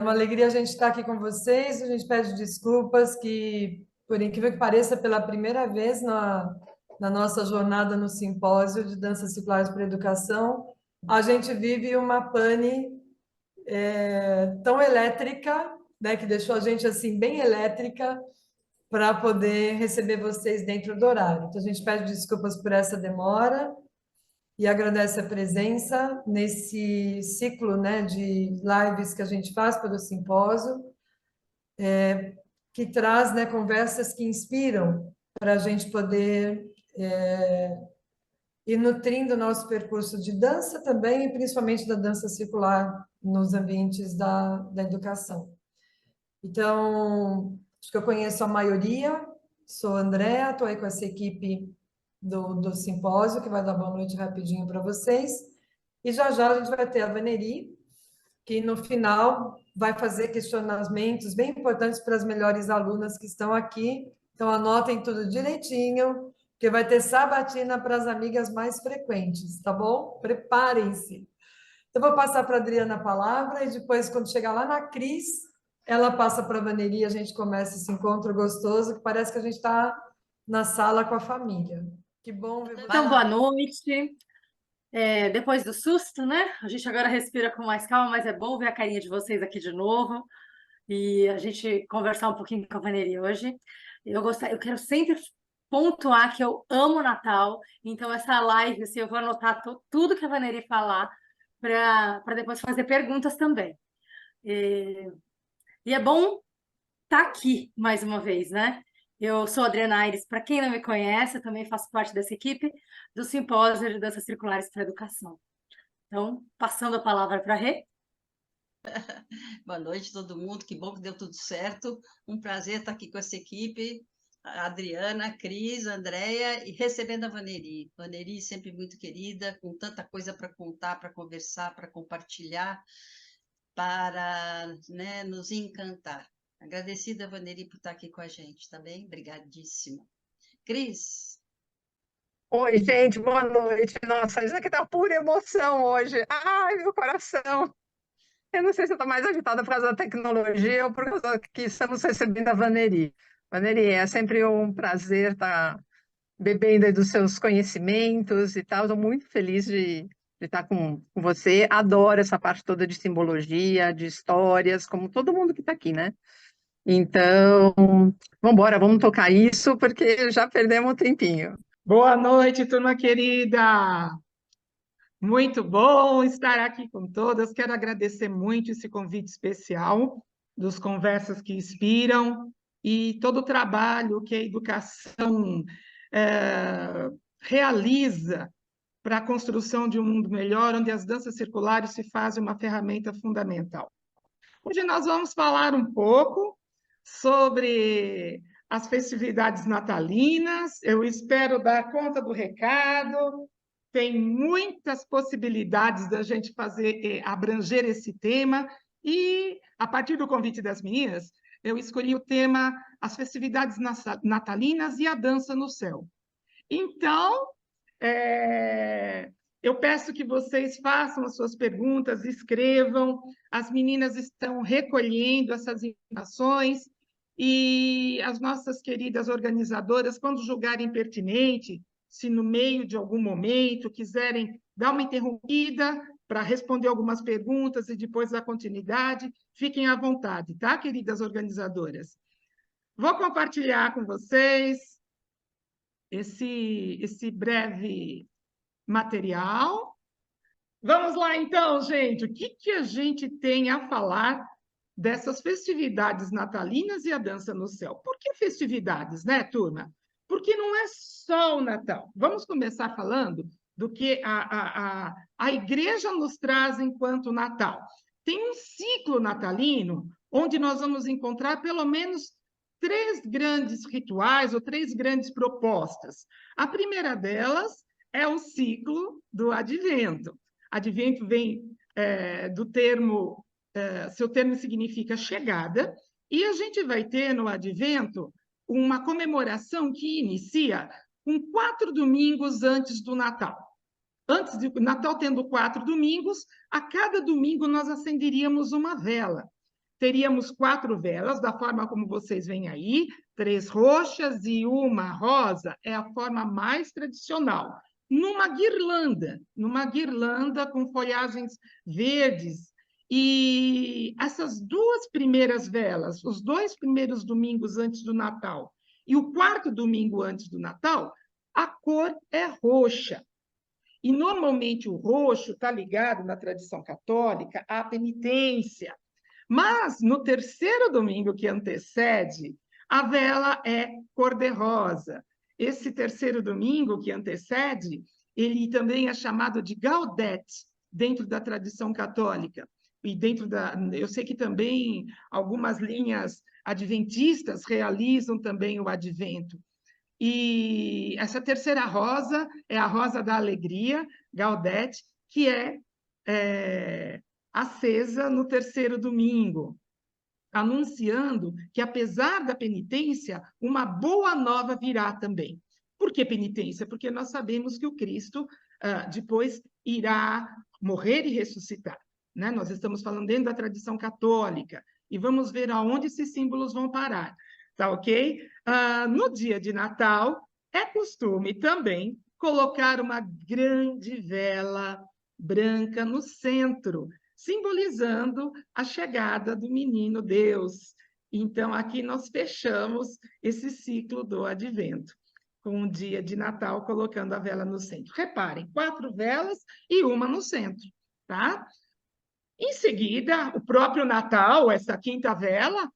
É uma alegria a gente estar aqui com vocês. A gente pede desculpas que, por incrível que pareça, pela primeira vez na nossa jornada no simpósio de danças circulares para a educação, a gente vive uma pane tão elétrica, né, que deixou a gente assim bem elétrica para poder receber vocês dentro do horário. Então a gente pede desculpas por essa demora e agradece a presença nesse ciclo, né, de lives que a gente faz pelo simpósio, que traz, né, conversas que inspiram para a gente poder ir nutrindo o nosso percurso de dança também, e principalmente da dança circular nos ambientes da educação. Então, acho que eu conheço a maioria, sou a Andréa, estou aí com essa equipe do simpósio, que vai dar boa noite rapidinho para vocês, e já já a gente vai ter a Vaneri, que no final vai fazer questionamentos bem importantes para as melhores alunas que estão aqui. Então, anotem tudo direitinho, que vai ter sabatina para as amigas mais frequentes, tá bom? Preparem-se. Eu vou passar para a Adriana a palavra e depois, quando chegar lá na Cris, ela passa para a Vaneri e a gente começa esse encontro gostoso, que parece que a gente está na sala com a família. Que bom ver Então, você. boa noite. Depois do susto, né? A gente agora respira com mais calma, mas é bom ver a carinha de vocês aqui de novo e a gente conversar um pouquinho com a Vaneri hoje. Eu quero sempre pontuar que eu amo Natal, então essa live, assim, eu vou anotar tudo que a Vaneri falar para depois fazer perguntas também. E é bom estar aqui mais uma vez, né? Eu sou a Adriana Aires, para quem não me conhece, eu também faço parte dessa equipe do Simpósio de Danças Circulares para a Educação. Então, passando a palavra para a Rê. Boa noite, todo mundo. Que bom que deu tudo certo. Um prazer estar aqui com essa equipe. A Adriana, a Cris, a Andréia e recebendo a Vaneri. Vaneri sempre muito querida, com tanta coisa para contar, para conversar, para compartilhar, para, né, nos encantar. Agradecida, Vaneri, por estar aqui com a gente, tá bem? Obrigadíssima. Cris? Oi, gente, boa noite. Nossa, isso aqui tá pura emoção hoje. Ai, meu coração. Eu não sei se eu tô mais agitada por causa da tecnologia ou por causa que estamos recebendo a Vaneri. Vaneri, é sempre um prazer estar bebendo aí dos seus conhecimentos e tal. Estou muito feliz de estar com você. Adoro essa parte toda de simbologia, de histórias, como todo mundo que está aqui, né? Então, vamos embora, vamos tocar isso, porque já perdemos um tempinho. Boa noite, turma querida. Muito bom estar aqui com todas. Quero agradecer muito esse convite especial dos Conversas que Inspiram e todo o trabalho que a educação realiza para a construção de um mundo melhor, onde as danças circulares se fazem uma ferramenta fundamental. Hoje nós vamos falar um pouco sobre as festividades natalinas. Eu espero dar conta do recado. Tem muitas possibilidades da gente fazer, abranger esse tema. E, a partir do convite das meninas, eu escolhi o tema As festividades natalinas e a dança no céu. Então, eu peço que vocês façam as suas perguntas, escrevam. As meninas estão recolhendo essas informações e as nossas queridas organizadoras, quando julgarem pertinente, se no meio de algum momento quiserem dar uma interrompida para responder algumas perguntas e depois dar continuidade, fiquem à vontade, tá, queridas organizadoras? Vou compartilhar com vocês esse breve material. Vamos lá, então, gente. O que a gente tem a falar dessas festividades natalinas e a dança no céu? Por que festividades, né, turma? Porque não é só o Natal. Vamos começar falando do que a igreja nos traz enquanto Natal. Tem um ciclo natalino onde nós vamos encontrar pelo menos 3 grandes rituais ou 3 grandes propostas. A primeira delas é o ciclo do advento. Advento vem do termo, seu termo significa chegada, e a gente vai ter no advento uma comemoração que inicia com 4 domingos antes do Natal. Antes do Natal, tendo 4 domingos, a cada domingo nós acenderíamos uma vela. teríamos 4 velas, da forma como vocês veem aí, 3 roxas e uma rosa, é a forma mais tradicional. Numa guirlanda com folhagens verdes. E essas 2 primeiras velas, os 2 primeiros domingos antes do Natal e o 4º domingo antes do Natal, a cor é roxa. E, normalmente, o roxo está ligado, na tradição católica, à penitência. Mas, no 3º domingo que antecede, a vela é cor-de-rosa. Esse 3º domingo que antecede, ele também é chamado de Gaudete, dentro da tradição católica. E dentro da... Eu sei que também algumas linhas adventistas realizam também o advento. E essa 3ª rosa é a rosa da alegria, Gaudete, que é acesa no 3º domingo, anunciando que, apesar da penitência, uma boa nova virá também. Por que penitência? Porque nós sabemos que o Cristo depois irá morrer e ressuscitar. Né? Nós estamos falando dentro da tradição católica, e vamos ver aonde esses símbolos vão parar. Tá ok? No dia de Natal, é costume também colocar uma grande vela branca no centro, simbolizando a chegada do menino Deus. Então, aqui nós fechamos esse ciclo do advento, com o dia de Natal colocando a vela no centro. Reparem, 4 velas e uma no centro, tá? Em seguida, o próprio Natal, essa 5ª vela,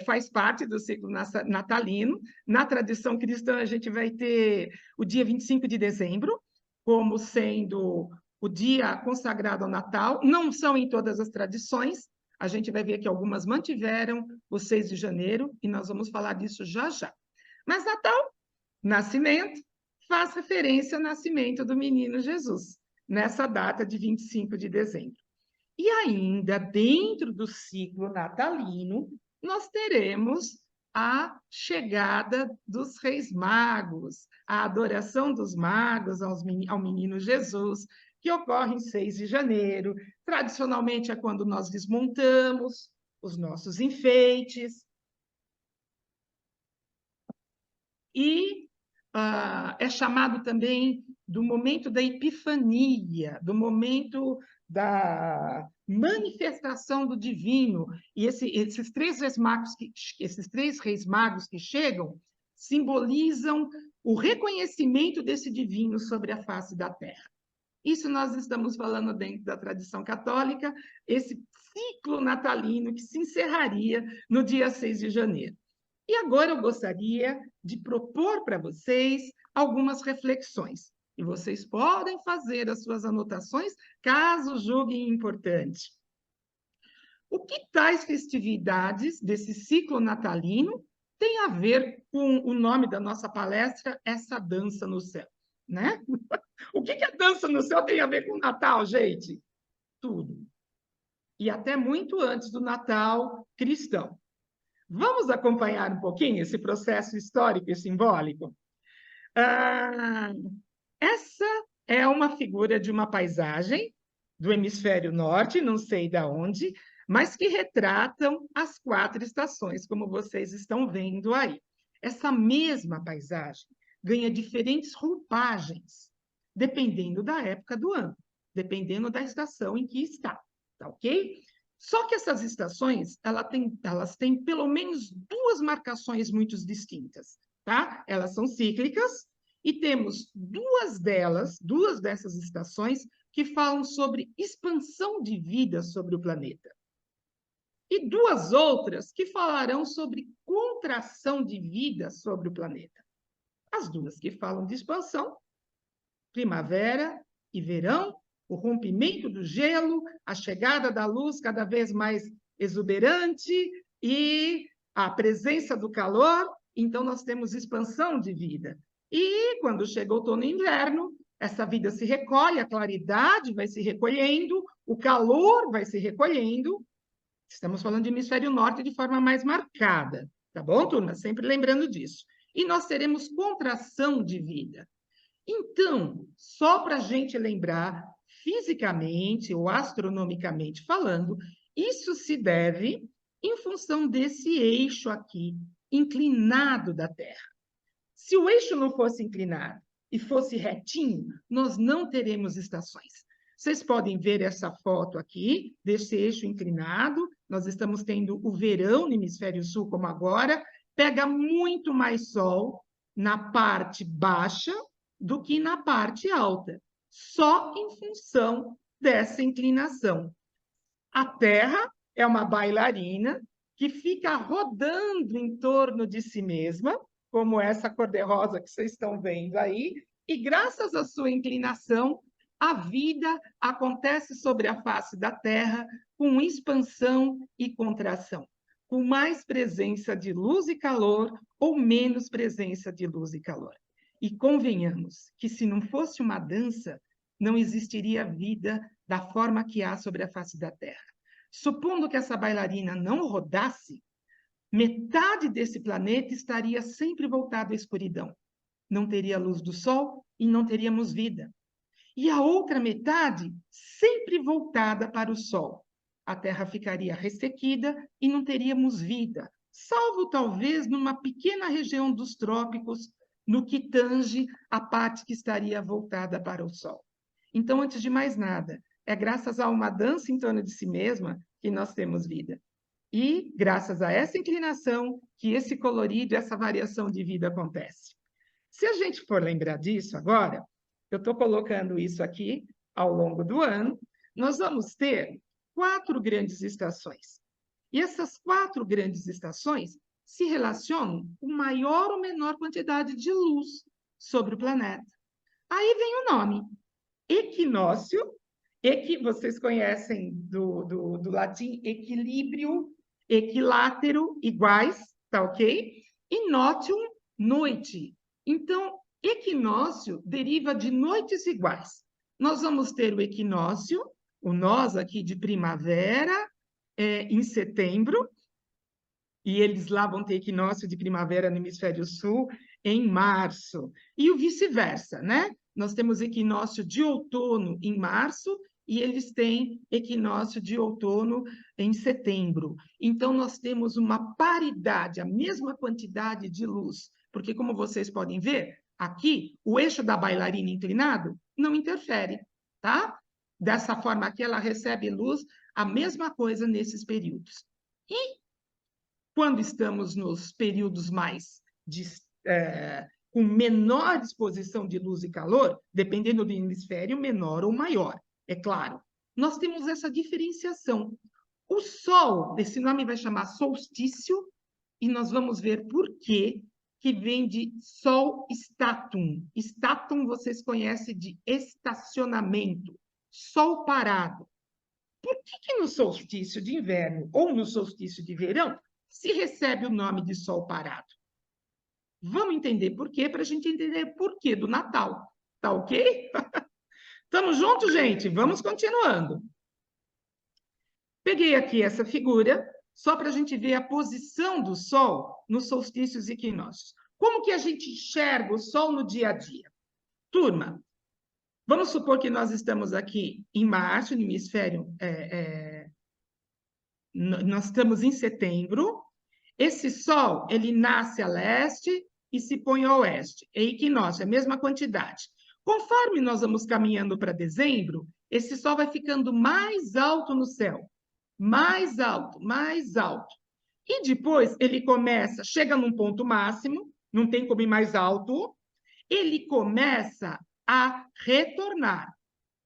faz parte do ciclo natalino. Na tradição cristã, a gente vai ter o dia 25 de dezembro, como sendo o dia consagrado ao Natal. Não são em todas as tradições, a gente vai ver que algumas mantiveram o 6 de janeiro, e nós vamos falar disso já já. Mas Natal, nascimento, faz referência ao nascimento do menino Jesus, nessa data de 25 de dezembro. E ainda dentro do ciclo natalino, nós teremos a chegada dos Reis Magos, a adoração dos magos ao menino Jesus, que ocorre em 6 de janeiro. Tradicionalmente é quando nós desmontamos os nossos enfeites. E é chamado também do momento da epifania, do momento da manifestação do divino. E esses 3 reis magos que chegam simbolizam o reconhecimento desse divino sobre a face da terra. Isso nós estamos falando dentro da tradição católica, esse ciclo natalino que se encerraria no dia 6 de janeiro. E agora eu gostaria de propor para vocês algumas reflexões. E vocês podem fazer as suas anotações, caso julguem importante. O que tais festividades desse ciclo natalino têm a ver com o nome da nossa palestra, Essa Dança no Céu, né? O que a dança no céu tem a ver com o Natal, gente? Tudo. E até muito antes do Natal cristão. Vamos acompanhar um pouquinho esse processo histórico e simbólico? Essa é uma figura de uma paisagem do hemisfério norte, não sei de onde, mas que retratam as 4 estações, como vocês estão vendo aí. Essa mesma paisagem ganha diferentes roupagens, dependendo da época do ano, dependendo da estação em que está, tá ok? Só que essas estações, elas têm pelo menos 2 marcações muito distintas, tá? Elas são cíclicas e temos 2 dessas estações que falam sobre expansão de vida sobre o planeta. E 2 outras que falarão sobre contração de vida sobre o planeta. As 2 que falam de expansão, primavera e verão, o rompimento do gelo, a chegada da luz cada vez mais exuberante e a presença do calor, então nós temos expansão de vida. E quando chega outono e inverno, essa vida se recolhe, a claridade vai se recolhendo, o calor vai se recolhendo. Estamos falando de hemisfério norte de forma mais marcada, tá bom, turma? Sempre lembrando disso. E nós teremos contração de vida. Então, só para a gente lembrar, fisicamente ou astronomicamente falando, isso se deve função desse eixo aqui, inclinado da Terra. Se o eixo não fosse inclinado e fosse retinho, nós não teremos estações. Vocês podem ver essa foto aqui, desse eixo inclinado. Nós estamos tendo o verão no hemisfério sul, como agora. Pega muito mais sol na parte baixa do que na parte alta, só em função dessa inclinação. A Terra é uma bailarina que fica rodando em torno de si mesma, como essa cor-de-rosa que vocês estão vendo aí, e graças à sua inclinação, a vida acontece sobre a face da Terra com expansão e contração, com mais presença de luz e calor ou menos presença de luz e calor. E convenhamos que se não fosse uma dança, não existiria vida da forma que há sobre a face da Terra. Supondo que essa bailarina não rodasse, metade desse planeta estaria sempre voltado à escuridão. Não teria luz do sol e não teríamos vida. E a outra metade sempre voltada para o sol. A Terra ficaria ressequida e não teríamos vida, salvo talvez numa pequena região dos trópicos, no que tange a parte que estaria voltada para o sol. Então, antes de mais nada, é graças a uma dança em torno de si mesma que nós temos vida. E, graças a essa inclinação, que esse colorido, essa variação de vida acontece. Se a gente for lembrar disso agora, eu estou colocando isso aqui ao longo do ano, nós vamos ter 4 grandes estações. E essas 4 grandes estações se relacionam com maior ou menor quantidade de luz sobre o planeta. Aí vem o nome, equinócio, vocês conhecem do latim equilíbrio, equilátero, iguais, tá ok? E notium, noite. Então, equinócio deriva de noites iguais. Nós vamos ter o equinócio, o nós aqui de primavera, em setembro, e eles lá vão ter equinócio de primavera no hemisfério sul em março, e o vice-versa, né? Nós temos equinócio de outono em março, e eles têm equinócio de outono em setembro. Então, nós temos uma paridade, a mesma quantidade de luz, porque, como vocês podem ver, aqui, o eixo da bailarina inclinado não interfere, tá? Dessa forma aqui, ela recebe luz, a mesma coisa nesses períodos. E quando estamos nos períodos mais com menor disposição de luz e calor, dependendo do hemisfério, menor ou maior, é claro. Nós temos essa diferenciação. O Sol, esse nome vai chamar solstício, e nós vamos ver por quê, que vem de sol statum. Statum vocês conhecem de estacionamento, sol parado. Por que no solstício de inverno ou no solstício de verão se recebe o nome de sol parado? Vamos entender por quê, para a gente entender por quê do Natal. Tá ok? Estamos juntos, gente? Vamos continuando. Peguei aqui essa figura, só para a gente ver a posição do Sol nos solstícios e equinócios. Como que a gente enxerga o Sol no dia a dia? Turma, vamos supor que nós estamos aqui em março, no hemisfério... nós estamos em setembro. Esse Sol, ele nasce a leste e se põe a oeste. É equinócio, é a mesma quantidade. Conforme nós vamos caminhando para dezembro, esse Sol vai ficando mais alto no céu. Mais alto, mais alto. E depois ele começa, chega num ponto máximo, não tem como ir mais alto, ele começa a retornar,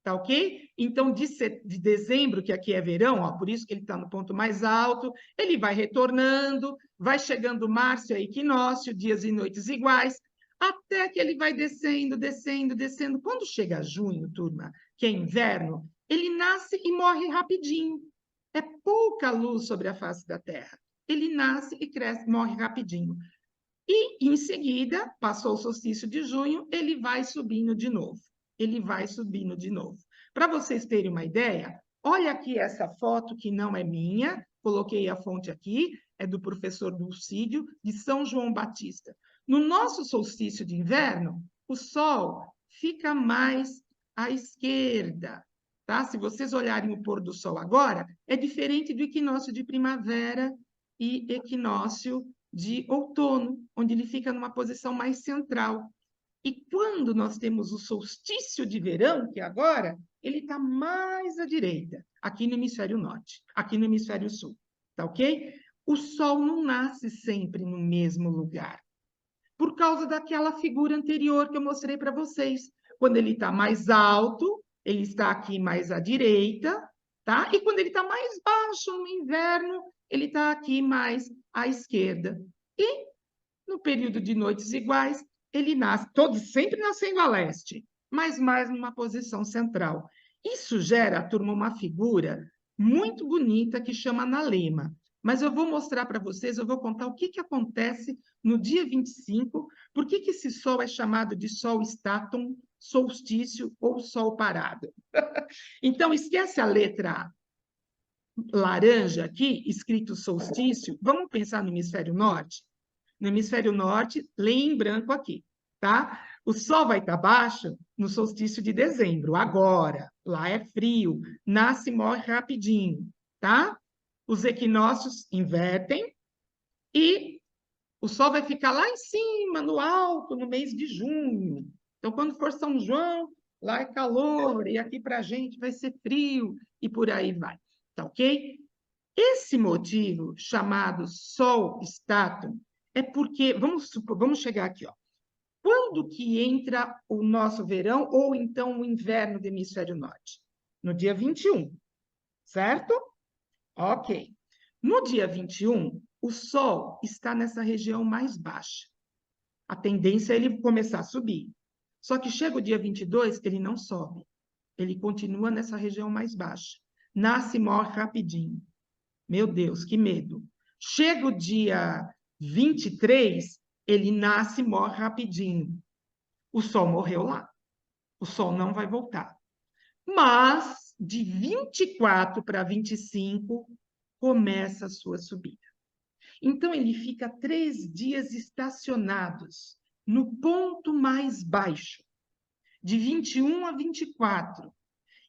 tá ok? Então, de dezembro, que aqui é verão, ó, por isso que ele está no ponto mais alto, ele vai retornando, vai chegando março, é equinócio, dias e noites iguais, até que ele vai descendo, descendo, descendo. Quando chega junho, turma, que é inverno, ele nasce e morre rapidinho. É pouca luz sobre a face da Terra. Ele nasce e cresce, morre rapidinho. E, em seguida, passou o solstício de junho, ele vai subindo de novo. Ele vai subindo de novo. Para vocês terem uma ideia, olha aqui essa foto que não é minha, coloquei a fonte aqui, é do professor Dulcídio, de São João Batista. No nosso solstício de inverno, o Sol fica mais à esquerda. Tá? Se vocês olharem o pôr do sol agora, é diferente do equinócio de primavera e equinócio de outono, onde ele fica numa posição mais central. E quando nós temos o solstício de verão, que é agora, ele está mais à direita, aqui no hemisfério norte, aqui no hemisfério sul, tá ok? O Sol não nasce sempre no mesmo lugar, por causa daquela figura anterior que eu mostrei para vocês. Quando ele está mais alto, ele está aqui mais à direita, tá? E quando ele está mais baixo no inverno, ele está aqui mais à esquerda. E no período de noites iguais, ele nasce, todos sempre nascendo a leste, mas mais numa posição central. Isso gera, turma, uma figura muito bonita que chama analema. Mas eu vou mostrar para vocês, eu vou contar o que acontece no dia 25, por que esse sol é chamado de sol estátum, solstício ou sol parado. Então, esquece a letra laranja aqui, escrito solstício, vamos pensar no hemisfério norte? No hemisfério norte, lê em branco aqui, tá? O sol vai estar baixo no solstício de dezembro, agora. Lá é frio, nasce e morre rapidinho, tá? Os equinócios invertem e o sol vai ficar lá em cima, no alto, no mês de junho. Então, quando for São João, lá é calor, e aqui para a gente vai ser frio, e por aí vai, tá ok? Esse motivo, chamado sol estátum, é porque, vamos chegar aqui, ó. Quando que entra o nosso verão, ou então o inverno do hemisfério norte? No dia 21, certo? Ok. No dia 21, o Sol está nessa região mais baixa. A tendência é ele começar a subir. Só que chega o dia 22, ele não sobe. Ele continua nessa região mais baixa. Nasce e morre rapidinho. Meu Deus, que medo. Chega o dia 23, ele nasce e morre rapidinho. O Sol morreu lá. O Sol não vai voltar. Mas, de 24 para 25, começa a sua subida. Então, ele fica 3 dias estacionados no ponto mais baixo, de 21 a 24.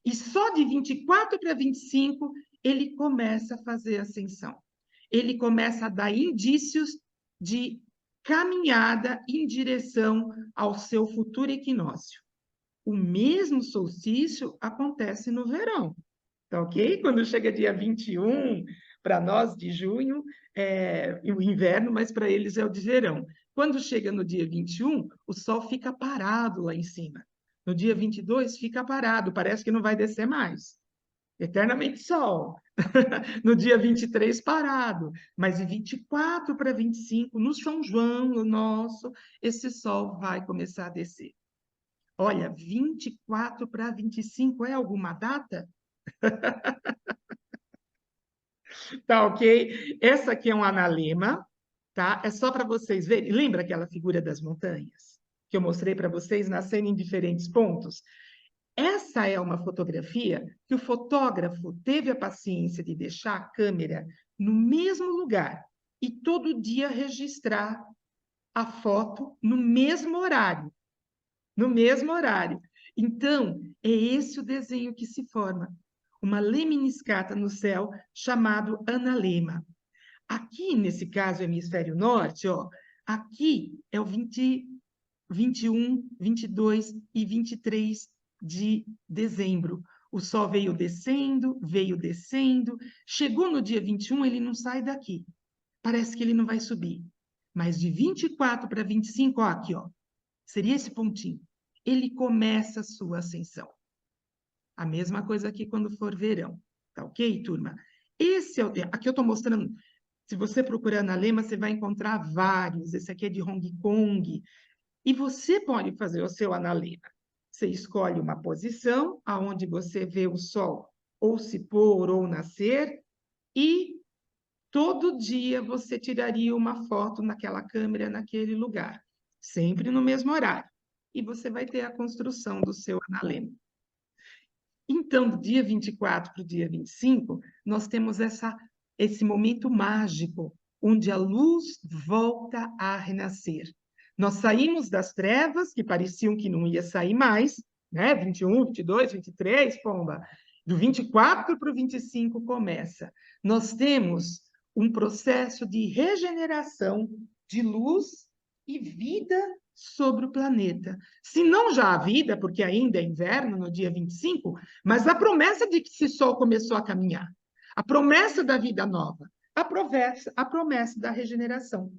E só de 24 para 25, ele começa a fazer ascensão. Ele começa a dar indícios de caminhada em direção ao seu futuro equinócio. O mesmo solstício acontece no verão, tá ok? Quando chega dia 21, para nós de junho, é o inverno, mas para eles é o de verão. Quando chega no dia 21, o sol fica parado lá em cima. No dia 22, fica parado, parece que não vai descer mais. Eternamente sol. No dia 23, parado. Mas de 24 para 25, no São João, no nosso, esse sol vai começar a descer. Olha, 24 para 25 é alguma data? Tá ok? Essa aqui é um analema, tá? É só para vocês verem. Lembra aquela figura das montanhas que eu mostrei para vocês nascendo em diferentes pontos? Essa é uma fotografia que o fotógrafo teve a paciência de deixar a câmera no mesmo lugar e todo dia registrar a foto no mesmo horário. No mesmo horário. Então, é esse o desenho que se forma. Uma lemniscata no céu chamado analema. Aqui, nesse caso, hemisfério norte, ó, aqui é o 21, 22 e 23 de dezembro. O sol veio descendo, chegou no dia 21, ele não sai daqui. Parece que ele não vai subir. Mas de 24 para 25, ó, aqui, ó, seria esse pontinho. Ele começa a sua ascensão. A mesma coisa aqui quando for verão. Tá ok, turma? Esse é o... Aqui eu estou mostrando... Se você procurar na Lema, você vai encontrar vários. Esse aqui é de Hong Kong. E você pode fazer o seu analema. Você escolhe uma posição aonde você vê o sol ou se pôr ou nascer e todo dia você tiraria uma foto naquela câmera, naquele lugar. Sempre no mesmo horário. E você vai ter a construção do seu analema. Então, do dia 24 para o dia 25, nós temos esse momento mágico, onde a luz volta a renascer. Nós saímos das trevas, que pareciam que não ia sair mais, né? 21, 22, 23, pomba. Do 24 para o 25 começa. Nós temos um processo de regeneração de luz e vida sobre o planeta. Se não já há vida, porque ainda é inverno no dia 25, mas a promessa de que esse sol começou a caminhar, a promessa da vida nova, a promessa da regeneração.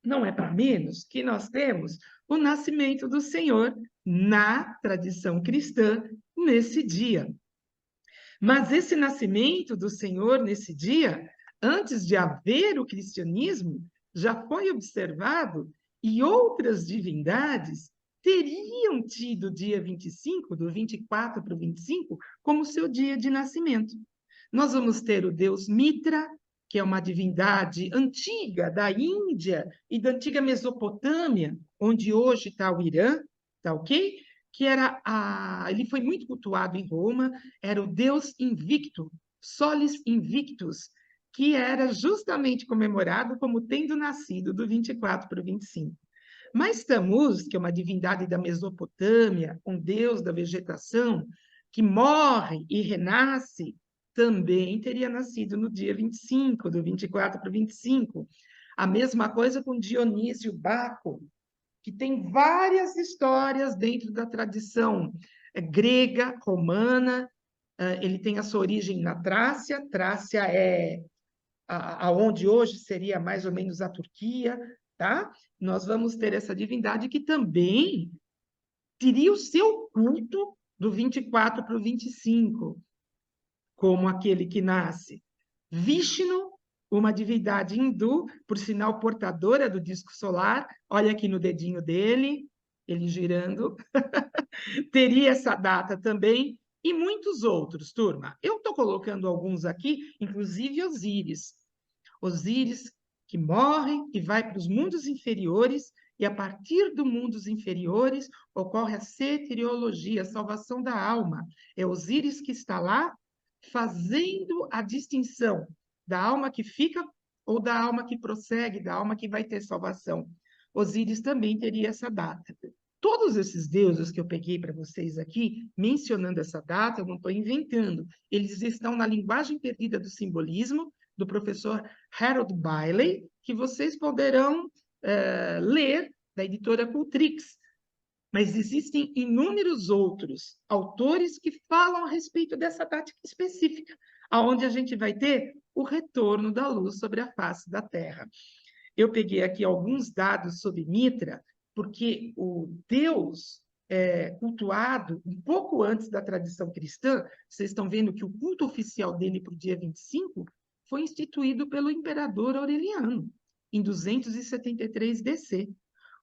Não é para menos que nós temos o nascimento do Senhor na tradição cristã nesse dia. Mas esse nascimento do Senhor nesse dia, antes de haver o cristianismo, já foi observado e outras divindades teriam tido o dia 25, do 24 para o 25, como seu dia de nascimento. Nós vamos ter o deus Mitra, que é uma divindade antiga da Índia e da antiga Mesopotâmia, onde hoje está o Irã, tá ok? Que era ele foi muito cultuado em Roma, era o deus invicto, Solis Invictus, que era justamente comemorado como tendo nascido do 24 para o 25. Mas Tammuz, que é uma divindade da Mesopotâmia, um deus da vegetação, que morre e renasce, também teria nascido no dia 25, do 24 para o 25. A mesma coisa com Dionísio Baco, que tem várias histórias dentro da tradição grega, romana. Ele tem a sua origem na Trácia. Trácia é aonde hoje seria mais ou menos a Turquia, tá? Nós vamos ter essa divindade que também teria o seu culto do 24 para o 25, como aquele que nasce. Vishnu, uma divindade hindu, por sinal portadora do disco solar, olha aqui no dedinho dele, ele girando, teria essa data também, e muitos outros, turma. Eu estou colocando alguns aqui, inclusive Osíris. Osíris que morre e vai para os mundos inferiores, e a partir dos mundos inferiores ocorre a soteriologia, a salvação da alma. É Osíris que está lá fazendo a distinção da alma que fica ou da alma que prossegue, da alma que vai ter salvação. Osíris também teria essa data. Todos esses deuses que eu peguei para vocês aqui, mencionando essa data, eu não estou inventando. Eles estão na linguagem perdida do simbolismo, do professor Harold Bailey, que vocês poderão ler, da editora Cultrix. Mas existem inúmeros outros autores que falam a respeito dessa data específica, aonde a gente vai ter o retorno da luz sobre a face da Terra. Eu peguei aqui alguns dados sobre Mitra, porque o Deus cultuado um pouco antes da tradição cristã, vocês estão vendo que o culto oficial dele para o dia 25 foi instituído pelo imperador Aureliano, em 273 DC.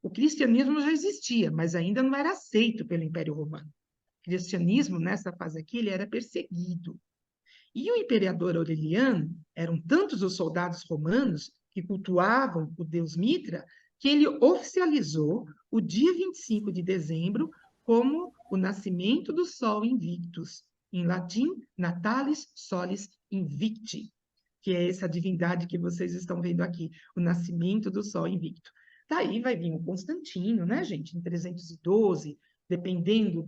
O cristianismo já existia, mas ainda não era aceito pelo Império Romano. O cristianismo, nessa fase aqui, ele era perseguido. E o imperador Aureliano, eram tantos os soldados romanos que cultuavam o deus Mitra, que ele oficializou o dia 25 de dezembro como o nascimento do Sol Invictus, em latim, Natalis Solis Invicti, que é essa divindade que vocês estão vendo aqui, o nascimento do Sol Invicto. Daí vai vir o Constantino, né, gente, em 312, dependendo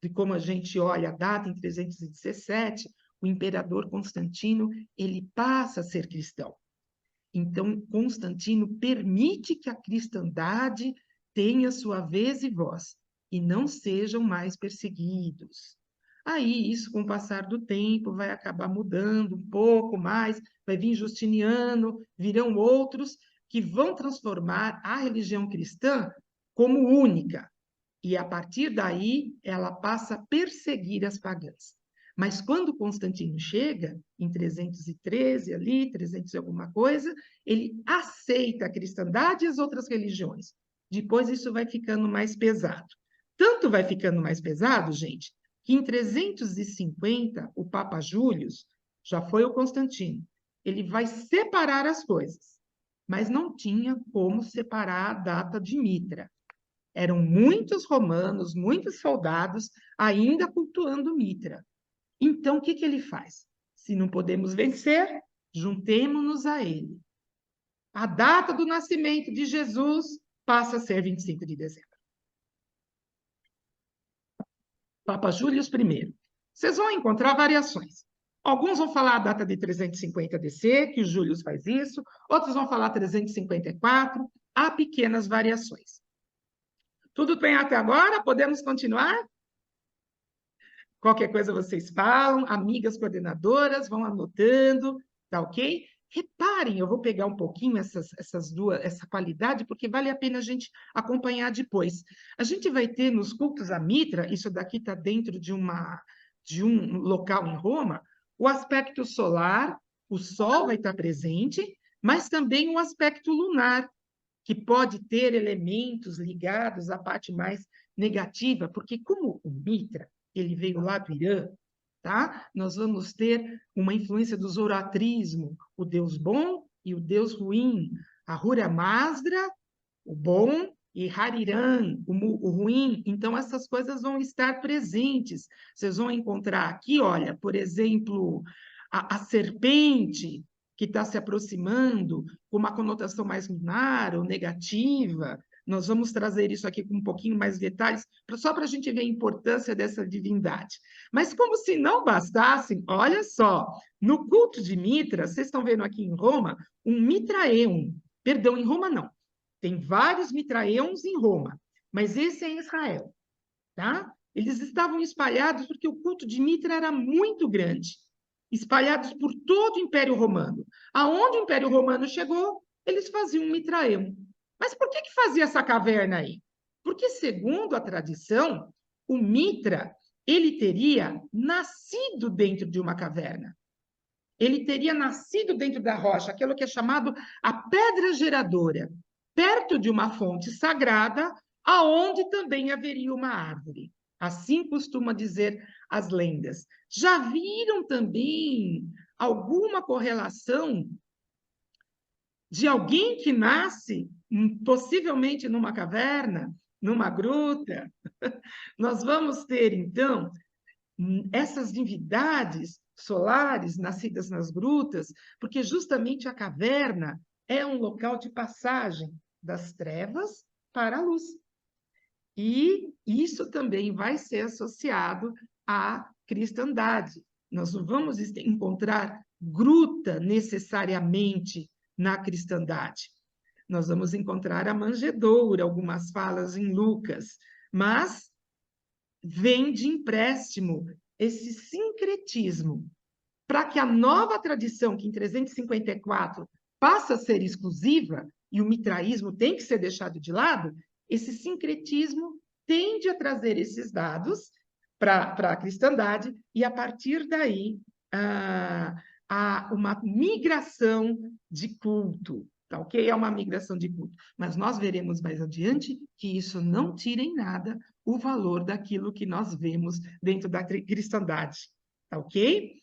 de como a gente olha a data, em 317, o imperador Constantino, ele passa a ser cristão. Então, Constantino permite que a cristandade tenha sua vez e voz, e não sejam mais perseguidos. Aí, isso, com o passar do tempo, vai acabar mudando um pouco mais, vai vir Justiniano, virão outros que vão transformar a religião cristã como única, e a partir daí ela passa a perseguir as pagãs. Mas quando Constantino chega, em 313 ali, 300 e alguma coisa, ele aceita a cristandade e as outras religiões. Depois isso vai ficando mais pesado. Tanto vai ficando mais pesado, gente, que em 350, o Papa Júlio, já foi o Constantino, ele vai separar as coisas, mas não tinha como separar a data de Mitra. Eram muitos romanos, muitos soldados ainda cultuando Mitra. Então, o que ele faz? Se não podemos vencer, juntemo-nos a ele. A data do nascimento de Jesus passa a ser 25 de dezembro. Papa Júlio I. Vocês vão encontrar variações. Alguns vão falar a data de 350 DC, que o Júlio faz isso, outros vão falar 354, há pequenas variações. Tudo bem até agora? Podemos continuar? Qualquer coisa vocês falam, amigas coordenadoras vão anotando, tá ok? Reparem, eu vou pegar um pouquinho essa qualidade, porque vale a pena a gente acompanhar depois. A gente vai ter nos cultos à Mitra, isso daqui está dentro de um local em Roma, o aspecto solar, o Sol vai estar presente, mas também o aspecto lunar, que pode ter elementos ligados à parte mais negativa, porque como o Mitra, ele veio lá do Irã, tá? Nós vamos ter uma influência do zoroastrismo, o Deus bom e o Deus ruim, Ahura Mazda, o bom, e Hariran, o ruim. Então, essas coisas vão estar presentes. Vocês vão encontrar aqui, olha, por exemplo, a serpente, que está se aproximando, com uma conotação mais lunar ou negativa. Nós vamos trazer isso aqui com um pouquinho mais de detalhes, só para a gente ver a importância dessa divindade. Mas como se não bastassem, olha só, no culto de Mitra, vocês estão vendo aqui em Roma, um Mitraeum. Perdão, em Roma não. Tem vários Mitraeums em Roma, mas esse é em Israel, tá? Eles estavam espalhados porque o culto de Mitra era muito grande, espalhados por todo o Império Romano. Aonde o Império Romano chegou, eles faziam um Mitraeum. Mas por que fazia essa caverna aí? Porque, segundo a tradição, o Mitra, ele teria nascido dentro de uma caverna. Ele teria nascido dentro da rocha, aquilo que é chamado a pedra geradora, perto de uma fonte sagrada, aonde também haveria uma árvore. Assim costuma dizer as lendas. Já viram também alguma correlação de alguém que nasce possivelmente numa caverna, numa gruta? Nós vamos ter, então, essas divindades solares nascidas nas grutas, porque justamente a caverna é um local de passagem das trevas para a luz. E isso também vai ser associado à cristandade. Nós não vamos encontrar gruta necessariamente na cristandade. Nós vamos encontrar a manjedoura, algumas falas em Lucas, mas vem de empréstimo esse sincretismo para que a nova tradição, que em 354 passa a ser exclusiva, e o mitraísmo tem que ser deixado de lado, esse sincretismo tende a trazer esses dados para a cristandade, e a partir daí há uma migração de culto, tá ok? É uma migração de culto. Mas nós veremos mais adiante que isso não tira em nada o valor daquilo que nós vemos dentro da cristandade, tá ok?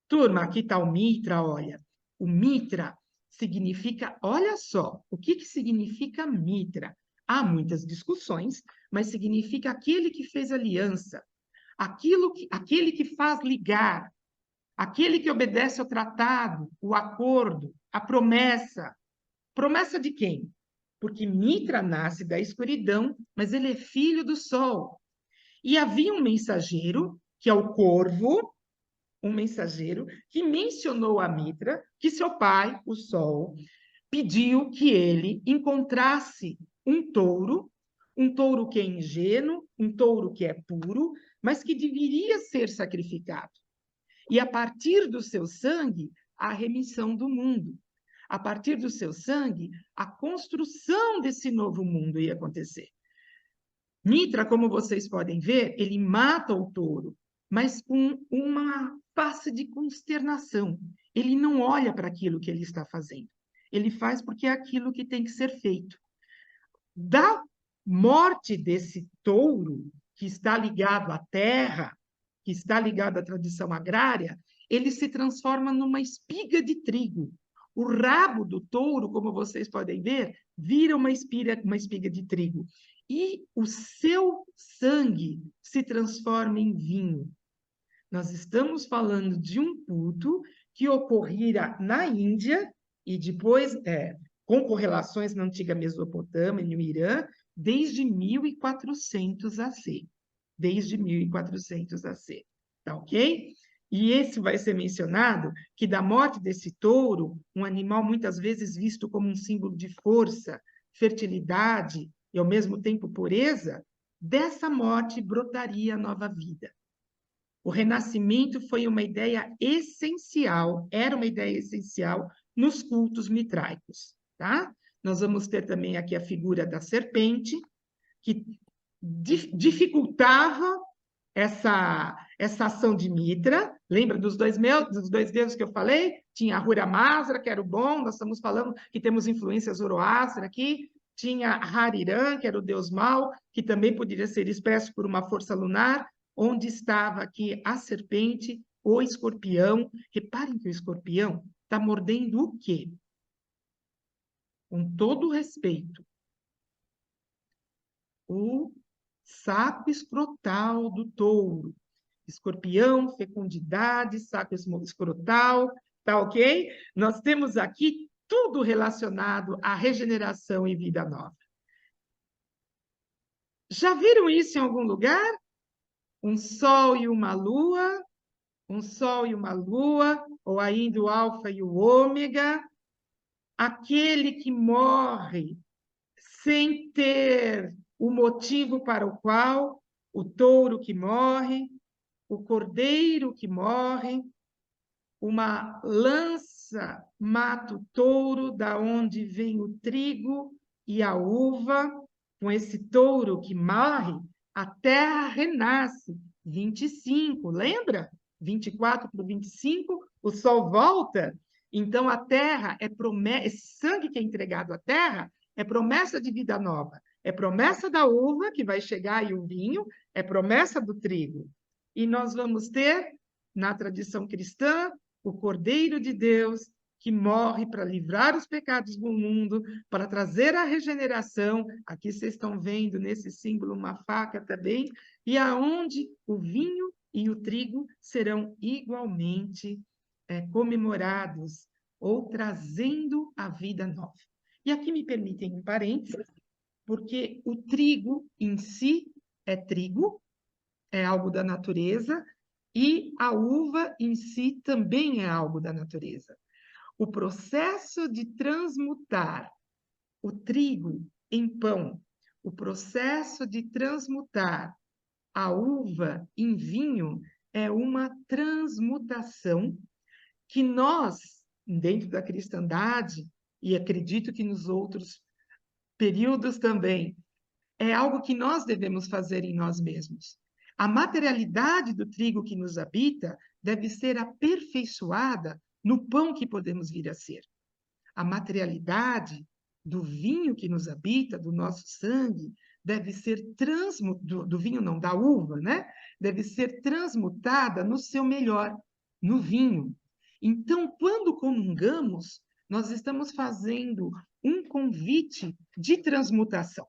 Turma, aqui está o Mitra, olha. O Mitra significa, olha só, o que significa Mitra? Há muitas discussões, mas significa aquele que fez aliança, aquele que faz ligar, aquele que obedece ao tratado, o acordo, a promessa. Promessa de quem? Porque Mitra nasce da escuridão, mas ele é filho do sol. E havia um mensageiro, que é o corvo, um mensageiro que mencionou a Mitra, que seu pai, o Sol, pediu que ele encontrasse um touro que é ingênuo, um touro que é puro, mas que deveria ser sacrificado. E a partir do seu sangue, a remissão do mundo. A partir do seu sangue, a construção desse novo mundo ia acontecer. Mitra, como vocês podem ver, ele mata o touro, mas com uma face de consternação. Ele não olha para aquilo que ele está fazendo. Ele faz porque é aquilo que tem que ser feito. Da morte desse touro, que está ligado à terra, que está ligado à tradição agrária, ele se transforma numa espiga de trigo. O rabo do touro, como vocês podem ver, vira uma espiga de trigo. E o seu sangue se transforma em vinho. Nós estamos falando de um culto que ocorrera na Índia e depois, com correlações na antiga Mesopotâmia e no Irã, desde 1400 AC. Desde 1400 AC, tá ok? E esse vai ser mencionado, que da morte desse touro, um animal muitas vezes visto como um símbolo de força, fertilidade e, ao mesmo tempo, pureza, dessa morte brotaria a nova vida. O renascimento foi uma ideia essencial, era uma ideia essencial nos cultos mitraicos, tá? Nós vamos ter também aqui a figura da serpente, que dificultava essa ação de Mitra. Lembra dos dois deuses que eu falei? Tinha a Ahura Mazda, que era o bom, nós estamos falando que temos influências Zoroastra aqui, tinha Harirã, que era o deus mau, que também poderia ser expresso por uma força lunar, onde estava aqui a serpente, o escorpião. Reparem que o escorpião está mordendo o quê? Com todo respeito, o saco escrotal do touro. Escorpião, fecundidade, saco escrotal, tá ok? Nós temos aqui tudo relacionado à regeneração e vida nova. Já viram isso em algum lugar? Um sol e uma lua, ou ainda o alfa e o ômega, aquele que morre sem ter o motivo para o qual, o touro que morre, o cordeiro que morre, uma lança mata o touro, da onde vem o trigo e a uva. Com esse touro que morre, a terra renasce. 25, lembra? 24 para o 25, o sol volta. Então, a terra é promessa, esse sangue que é entregado à terra é promessa de vida nova. É promessa da uva, que vai chegar, e o vinho, é promessa do trigo. E nós vamos ter, na tradição cristã, o Cordeiro de Deus, que morre para livrar os pecados do mundo, para trazer a regeneração. Aqui vocês estão vendo nesse símbolo uma faca também, e aonde o vinho e o trigo serão igualmente comemorados, ou trazendo a vida nova. E aqui me permitem um parênteses, porque o trigo em si é trigo, é algo da natureza, e a uva em si também é algo da natureza. O processo de transmutar o trigo em pão, o processo de transmutar a uva em vinho, é uma transmutação que nós, dentro da cristandade, e acredito que nos outros períodos também, é algo que nós devemos fazer em nós mesmos. A materialidade do trigo que nos habita deve ser aperfeiçoada no pão que podemos vir a ser. A materialidade do vinho que nos habita, do nosso sangue, deve ser do vinho não, da uva, né? Deve ser transmutada no seu melhor, no vinho. Então, quando comungamos, nós estamos fazendo um convite de transmutação.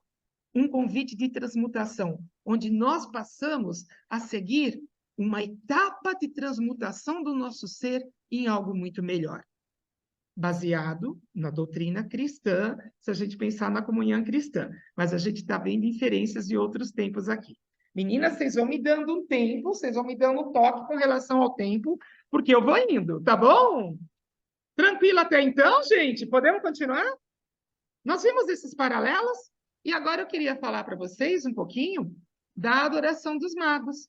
Um convite de transmutação, onde nós passamos a seguir uma etapa de transmutação do nosso ser em algo muito melhor, baseado na doutrina cristã, se a gente pensar na comunhão cristã. Mas a gente está vendo inferências de outros tempos aqui. Meninas, vocês vão me dando um tempo, vocês vão me dando um toque com relação ao tempo, porque eu vou indo, tá bom? Tranquilo até então, gente? Podemos continuar? Nós vimos esses paralelos? E agora eu queria falar para vocês um pouquinho da adoração dos magos,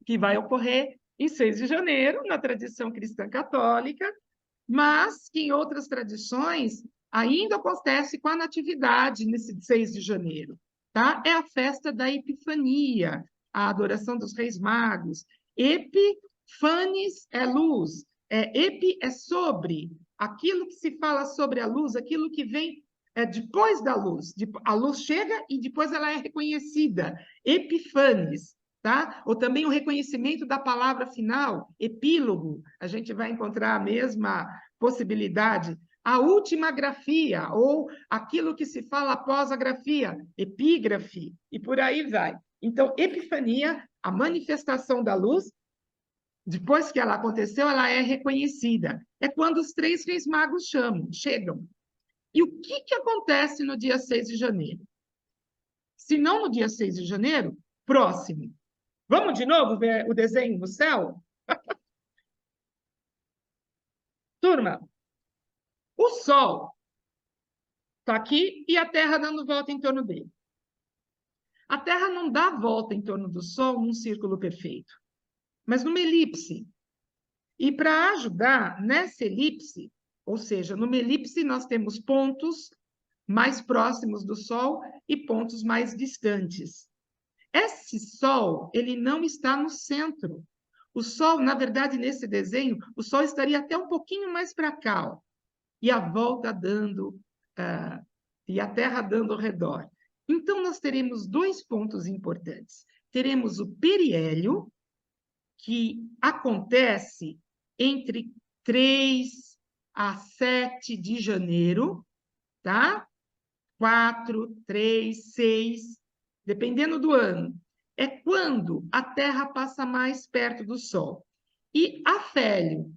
que vai ocorrer em 6 de janeiro, na tradição cristã católica, mas que em outras tradições ainda acontece com a natividade nesse 6 de janeiro. Tá? É a festa da Epifania, a adoração dos reis magos. Epifanes é luz, epi é sobre, aquilo que se fala sobre a luz, aquilo que vem depois da luz. A luz chega e depois ela é reconhecida. Epifanes, tá? Ou também o reconhecimento da palavra final, epílogo. A gente vai encontrar a mesma possibilidade. A última grafia, ou aquilo que se fala após a grafia, epígrafe, e por aí vai. Então, epifania, a manifestação da luz, depois que ela aconteceu, ela é reconhecida. É quando os 3 reis magos chegam. E o que acontece no dia 6 de janeiro? Se não no dia 6 de janeiro, próximo. Vamos de novo ver o desenho no céu? Turma, o Sol está aqui e a Terra dando volta em torno dele. A Terra não dá volta em torno do Sol num círculo perfeito, mas numa elipse. E para ajudar nessa elipse, ou seja, numa elipse nós temos pontos mais próximos do Sol e pontos mais distantes. Esse Sol, ele não está no centro. O Sol, na verdade, nesse desenho, o Sol estaria até um pouquinho mais para cá, ó, e a volta dando, e a Terra dando ao redor. Então, nós teremos dois pontos importantes. Teremos o periélio, que acontece entre 3 a 7 de janeiro, tá? 4, 3, 6, dependendo do ano. É quando a Terra passa mais perto do Sol. E afélio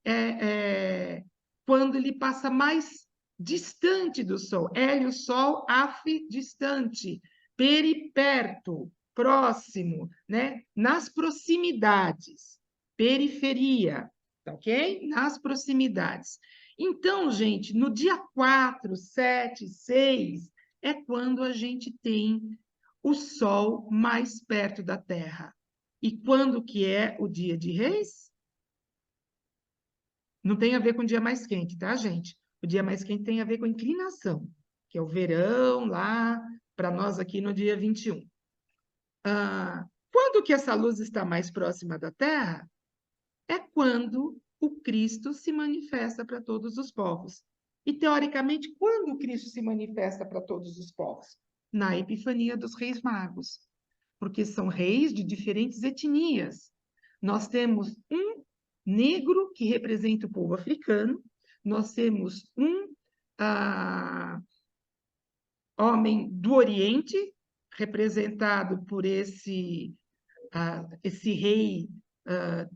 é quando ele passa mais distante do Sol. Hélio, Sol, af, distante. Peri, perto, próximo, né? Nas proximidades. Periferia, tá ok? Nas proximidades. Então, gente, no dia 4, 7, 6, é quando a gente tem o Sol mais perto da Terra. E quando que é o dia de Reis? Não tem a ver com o dia mais quente, tá, gente? O dia mais quente tem a ver com a inclinação, que é o verão lá, para nós aqui no dia 21. Quando que essa luz está mais próxima da Terra? É quando o Cristo se manifesta para todos os povos. E, teoricamente, quando o Cristo se manifesta para todos os povos? Na Epifania dos Reis Magos, porque são reis de diferentes etnias. Nós temos um negro, que representa o povo africano, nós temos um homem do Oriente, representado por esse rei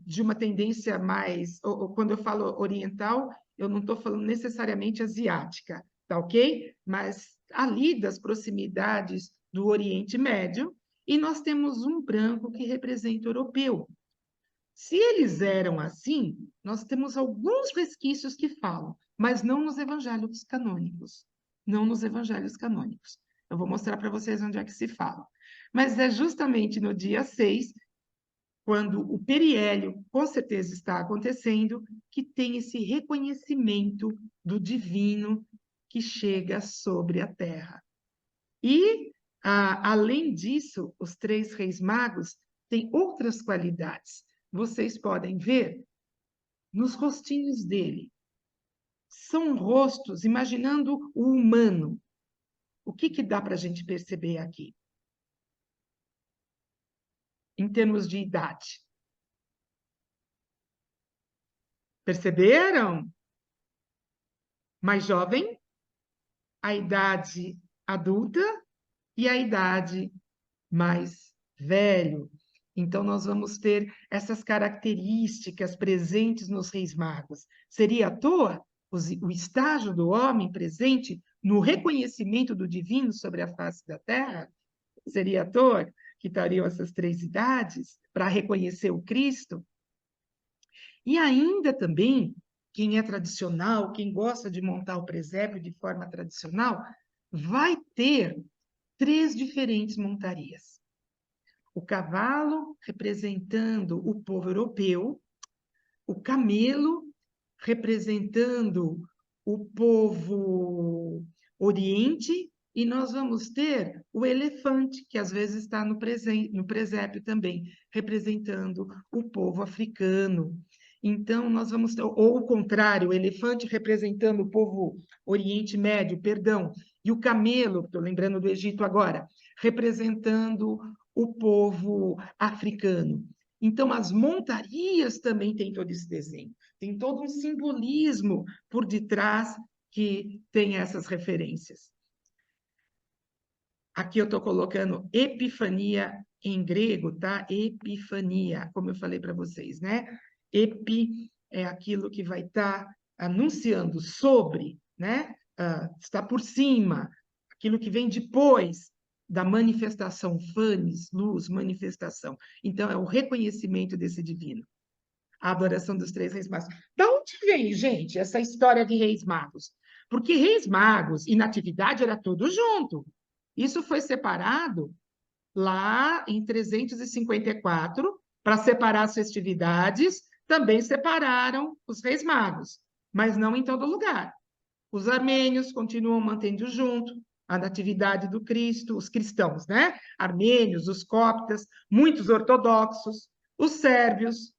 de uma tendência mais... quando eu falo oriental, eu não estou falando necessariamente asiática, tá ok? Mas ali das proximidades do Oriente Médio, e nós temos um branco que representa o europeu. Se eles eram assim, nós temos alguns resquícios que falam, mas não nos evangelhos canônicos. Não nos evangelhos canônicos. Eu vou mostrar para vocês onde é que se fala. Mas é justamente no dia 6, quando o periélio, com certeza, está acontecendo, que tem esse reconhecimento do divino que chega sobre a terra. E, além disso, os 3 reis magos têm outras qualidades. Vocês podem ver nos rostinhos dele. São rostos, imaginando o humano. O que dá para a gente perceber aqui? Em termos de idade. Perceberam? Mais jovem, a idade adulta e a idade mais velho. Então, nós vamos ter essas características presentes nos Reis Magos. Seria à toa o estágio do homem presente no reconhecimento do divino sobre a face da Terra? Seria à toa que estariam essas 3 idades para reconhecer o Cristo? E ainda também, quem é tradicional, quem gosta de montar o presépio de forma tradicional, vai ter 3 diferentes montarias. O cavalo representando o povo europeu, o camelo representando o povo oriente, e nós vamos ter o elefante, que às vezes está no presépio também, representando o povo africano. Então, nós vamos ter, ou o contrário, o elefante representando o povo Oriente Médio, perdão, e o camelo, estou lembrando do Egito agora, representando o povo africano. Então, as montarias também têm todo esse desenho. Tem todo um simbolismo por detrás que tem essas referências. Aqui eu estou colocando epifania em grego, tá? Epifania, como eu falei para vocês, né? Epi é aquilo que vai estar anunciando sobre, né? Está por cima, aquilo que vem depois da manifestação, fanes, luz, manifestação. Então, é o reconhecimento desse divino. a adoração dos 3 reis magos. Da onde vem, gente, essa história de reis magos? Porque reis magos e natividade era tudo junto. Isso foi separado lá em 354, para separar as festividades, também separaram os reis magos, mas não em todo lugar. Os armênios continuam mantendo junto a natividade do Cristo, os cristãos, né? Armênios, os coptas, muitos ortodoxos, os sérvios,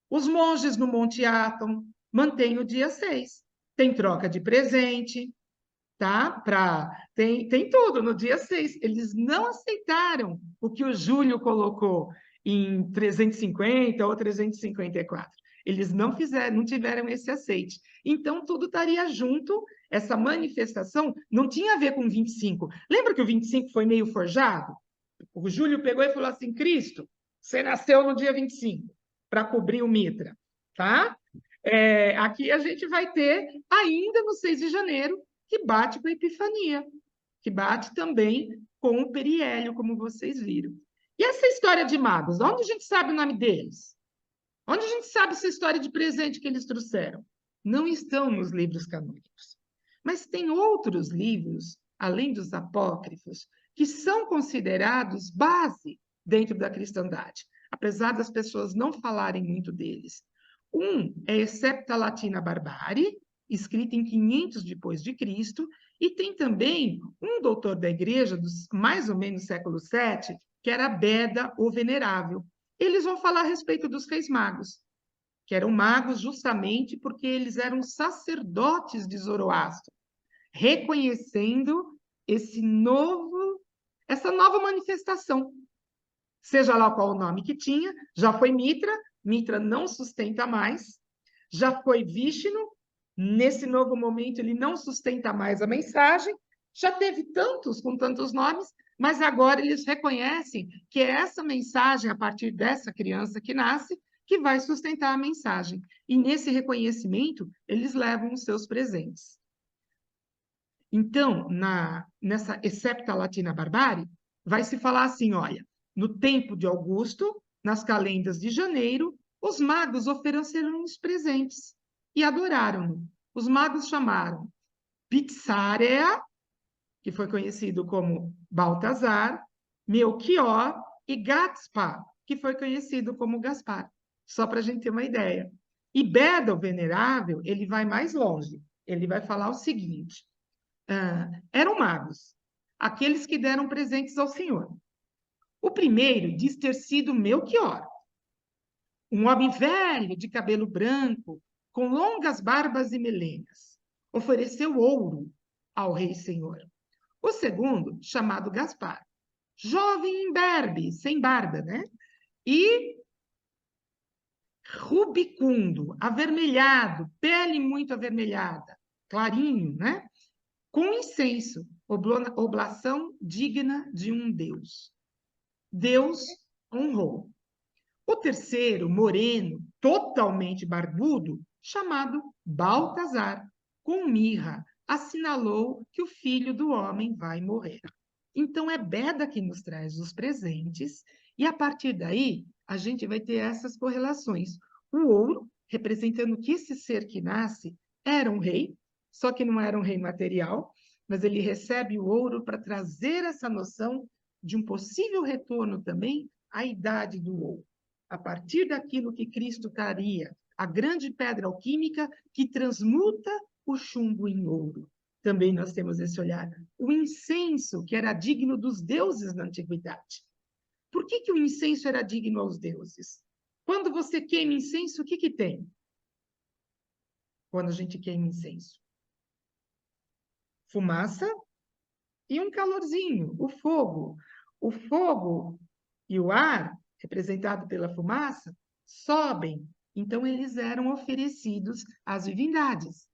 os monges no Monte Athos mantêm o dia 6. Tem troca de presente, tá? Tem tudo no dia 6. Eles não aceitaram o que o Júlio colocou em 350 ou 354. Eles não tiveram esse aceite. Então, tudo estaria junto. Essa manifestação não tinha a ver com 25. Lembra que o 25 foi meio forjado? O Júlio pegou e falou assim, Cristo, você nasceu no dia 25, para cobrir o Mitra, tá? Aqui a gente vai ter, ainda no 6 de janeiro, que bate com a Epifania, que bate também com o periélio, como vocês viram. E essa história de magos, onde a gente sabe o nome deles? Onde a gente sabe essa história de presente que eles trouxeram? Não estão nos livros canônicos. Mas tem outros livros, além dos apócrifos, que são considerados base dentro da cristandade, apesar das pessoas não falarem muito deles. Um é Excepta Latina Barbari, escrita em 500 depois de Cristo, e tem também um doutor da igreja, dos mais ou menos século VII, que era Beda, o Venerável. Eles vão falar a respeito dos reis magos, que eram magos justamente porque eles eram sacerdotes de Zoroastro, reconhecendo essa nova manifestação. Seja lá qual o nome que tinha, já foi Mitra, Mitra não sustenta mais, já foi Vishnu, nesse novo momento ele não sustenta mais a mensagem, já teve tantos com tantos nomes, mas agora eles reconhecem que é essa mensagem, a partir dessa criança que nasce, que vai sustentar a mensagem. E nesse reconhecimento, eles levam os seus presentes. Então, nessa Excepta Latina Barbari, vai se falar assim, olha, no tempo de Augusto, nas calendas de janeiro, os magos ofereceram os presentes e adoraram-no. Os magos chamaram Pixarea, que foi conhecido como Baltazar, Melchior e Gaspar, que foi conhecido como Gaspar, só para a gente ter uma ideia. E Beda, o Venerável, ele vai mais longe. Ele vai falar o seguinte, eram magos, aqueles que deram presentes ao Senhor. O primeiro diz ter sido Melchior, um homem velho, de cabelo branco, com longas barbas e melenas. Ofereceu ouro ao rei Senhor. O segundo, chamado Gaspar, jovem imberbe, sem barba, né? E rubicundo, avermelhado, pele muito avermelhada, clarinho, né? Com incenso, oblação digna de um Deus. Deus honrou. O terceiro, moreno, totalmente barbudo, chamado Baltazar, com mirra, assinalou que o filho do homem vai morrer. Então, é Beda que nos traz os presentes, e a partir daí, a gente vai ter essas correlações. O ouro, representando que esse ser que nasce era um rei, só que não era um rei material, mas ele recebe o ouro para trazer essa noção de um possível retorno também à idade do ouro. A partir daquilo que Cristo traria, a grande pedra alquímica que transmuta o chumbo em ouro. Também nós temos esse olhar. O incenso, que era digno dos deuses na antiguidade. Por que o incenso era digno aos deuses? Quando você queima incenso, o que tem? Quando a gente queima incenso? Fumaça e um calorzinho, o fogo. O fogo e o ar, representado pela fumaça, sobem. Então, eles eram oferecidos às divindades.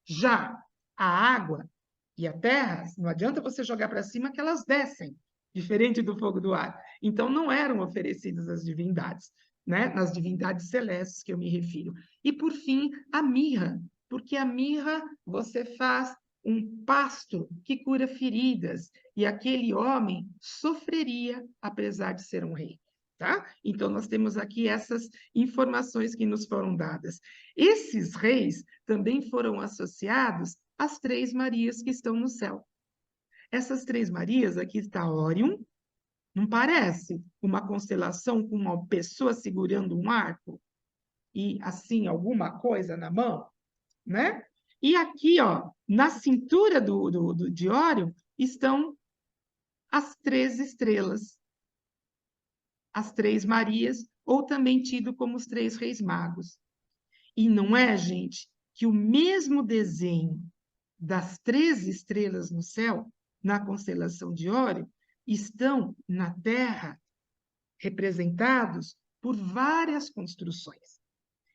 Já a água e a terra, não adianta você jogar para cima que elas descem, diferente do fogo do ar. Então, não eram oferecidos às divindades, né? Nas divindades celestes que eu me refiro. E, por fim, a mirra, porque a mirra você faz um pasto que cura feridas, e aquele homem sofreria, apesar de ser um rei. tá? Então, nós temos aqui essas informações que nos foram dadas. Esses reis também foram associados às 3 Marias que estão no céu. Essas 3 Marias, aqui está Órion, não parece uma constelação com uma pessoa segurando um arco e, assim, alguma coisa na mão, né? E aqui, ó, na cintura de Órion, estão as 3 estrelas, as 3 Marias, ou também tido como os 3 reis magos. E não é, gente, que o mesmo desenho das 3 estrelas no céu, na constelação de Órion, estão na Terra representados por várias construções.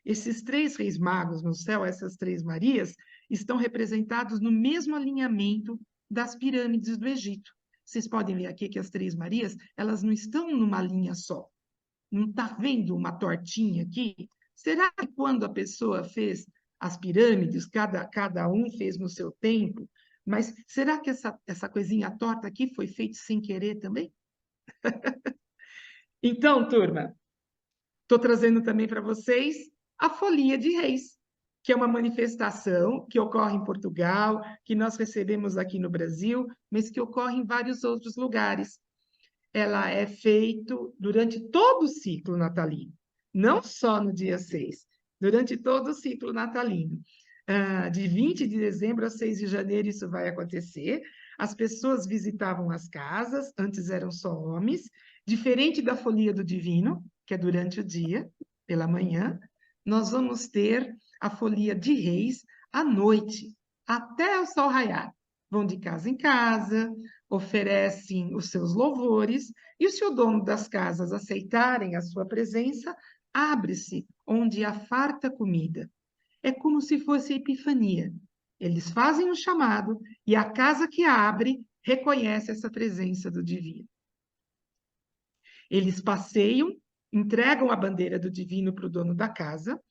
Esses 3 reis magos no céu, essas 3 Marias, estão representados no mesmo alinhamento das pirâmides do Egito. Vocês podem ver aqui que as 3 Marias, elas não estão numa linha só. Não está vendo uma tortinha aqui? Será que quando a pessoa fez as pirâmides, cada um fez no seu tempo, mas será que essa coisinha torta aqui foi feita sem querer também? Então, turma, estou trazendo também para vocês a Folia de Reis, que é uma manifestação que ocorre em Portugal, que nós recebemos aqui no Brasil, mas que ocorre em vários outros lugares. Ela é feita durante todo o ciclo natalino, não só no dia 6, durante todo o ciclo natalino. De 20 de dezembro a 6 de janeiro isso vai acontecer. As pessoas visitavam as casas, antes eram só homens, diferente da Folia do Divino, que é durante o dia, pela manhã, nós vamos ter a Folia de Reis à noite, até o sol raiar. Vão de casa em casa, oferecem os seus louvores, e se o dono das casas aceitarem a sua presença, abre-se onde há farta comida. É como se fosse a Epifania. Eles fazem um chamado e a casa que abre reconhece essa presença do divino. Eles passeiam, entregam a bandeira do divino para o dono da casa.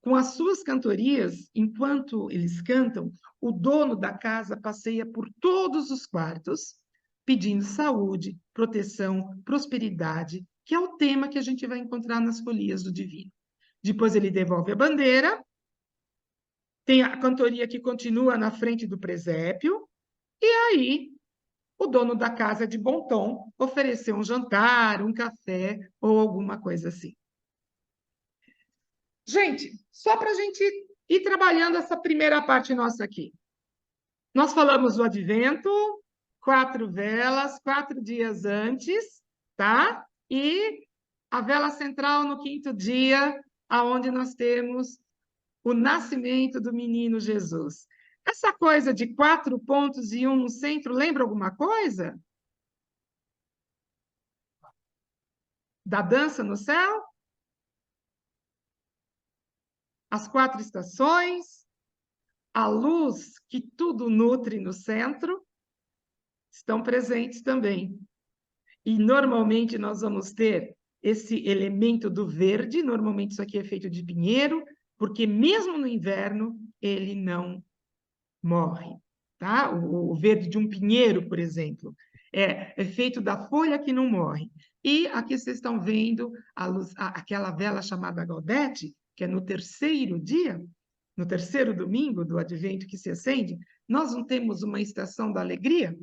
Com as suas cantorias, enquanto eles cantam, o dono da casa passeia por todos os quartos, pedindo saúde, proteção, prosperidade, que é o tema que a gente vai encontrar nas folias do divino. Depois ele devolve a bandeira, tem a cantoria que continua na frente do presépio, e aí o dono da casa, de bom tom, ofereceu um jantar, um café ou alguma coisa assim. Gente, só para a gente ir trabalhando essa primeira parte nossa aqui. Nós falamos do advento, 4 velas, 4 dias antes, tá? E a vela central no 5º dia, aonde nós temos o nascimento do menino Jesus. Essa coisa de 4 pontos e 1 no centro, lembra alguma coisa? Da dança no céu? As 4 estações, a luz que tudo nutre no centro, estão presentes também. E, normalmente, nós vamos ter esse elemento do verde, normalmente isso aqui é feito de pinheiro, porque mesmo no inverno, ele não morre, tá? O verde de um pinheiro, por exemplo, é feito da folha que não morre. E aqui vocês estão vendo a luz, aquela vela chamada Gaudete, que é no 3º dia, no 3º domingo do advento que se acende. Nós não temos uma estação da alegria?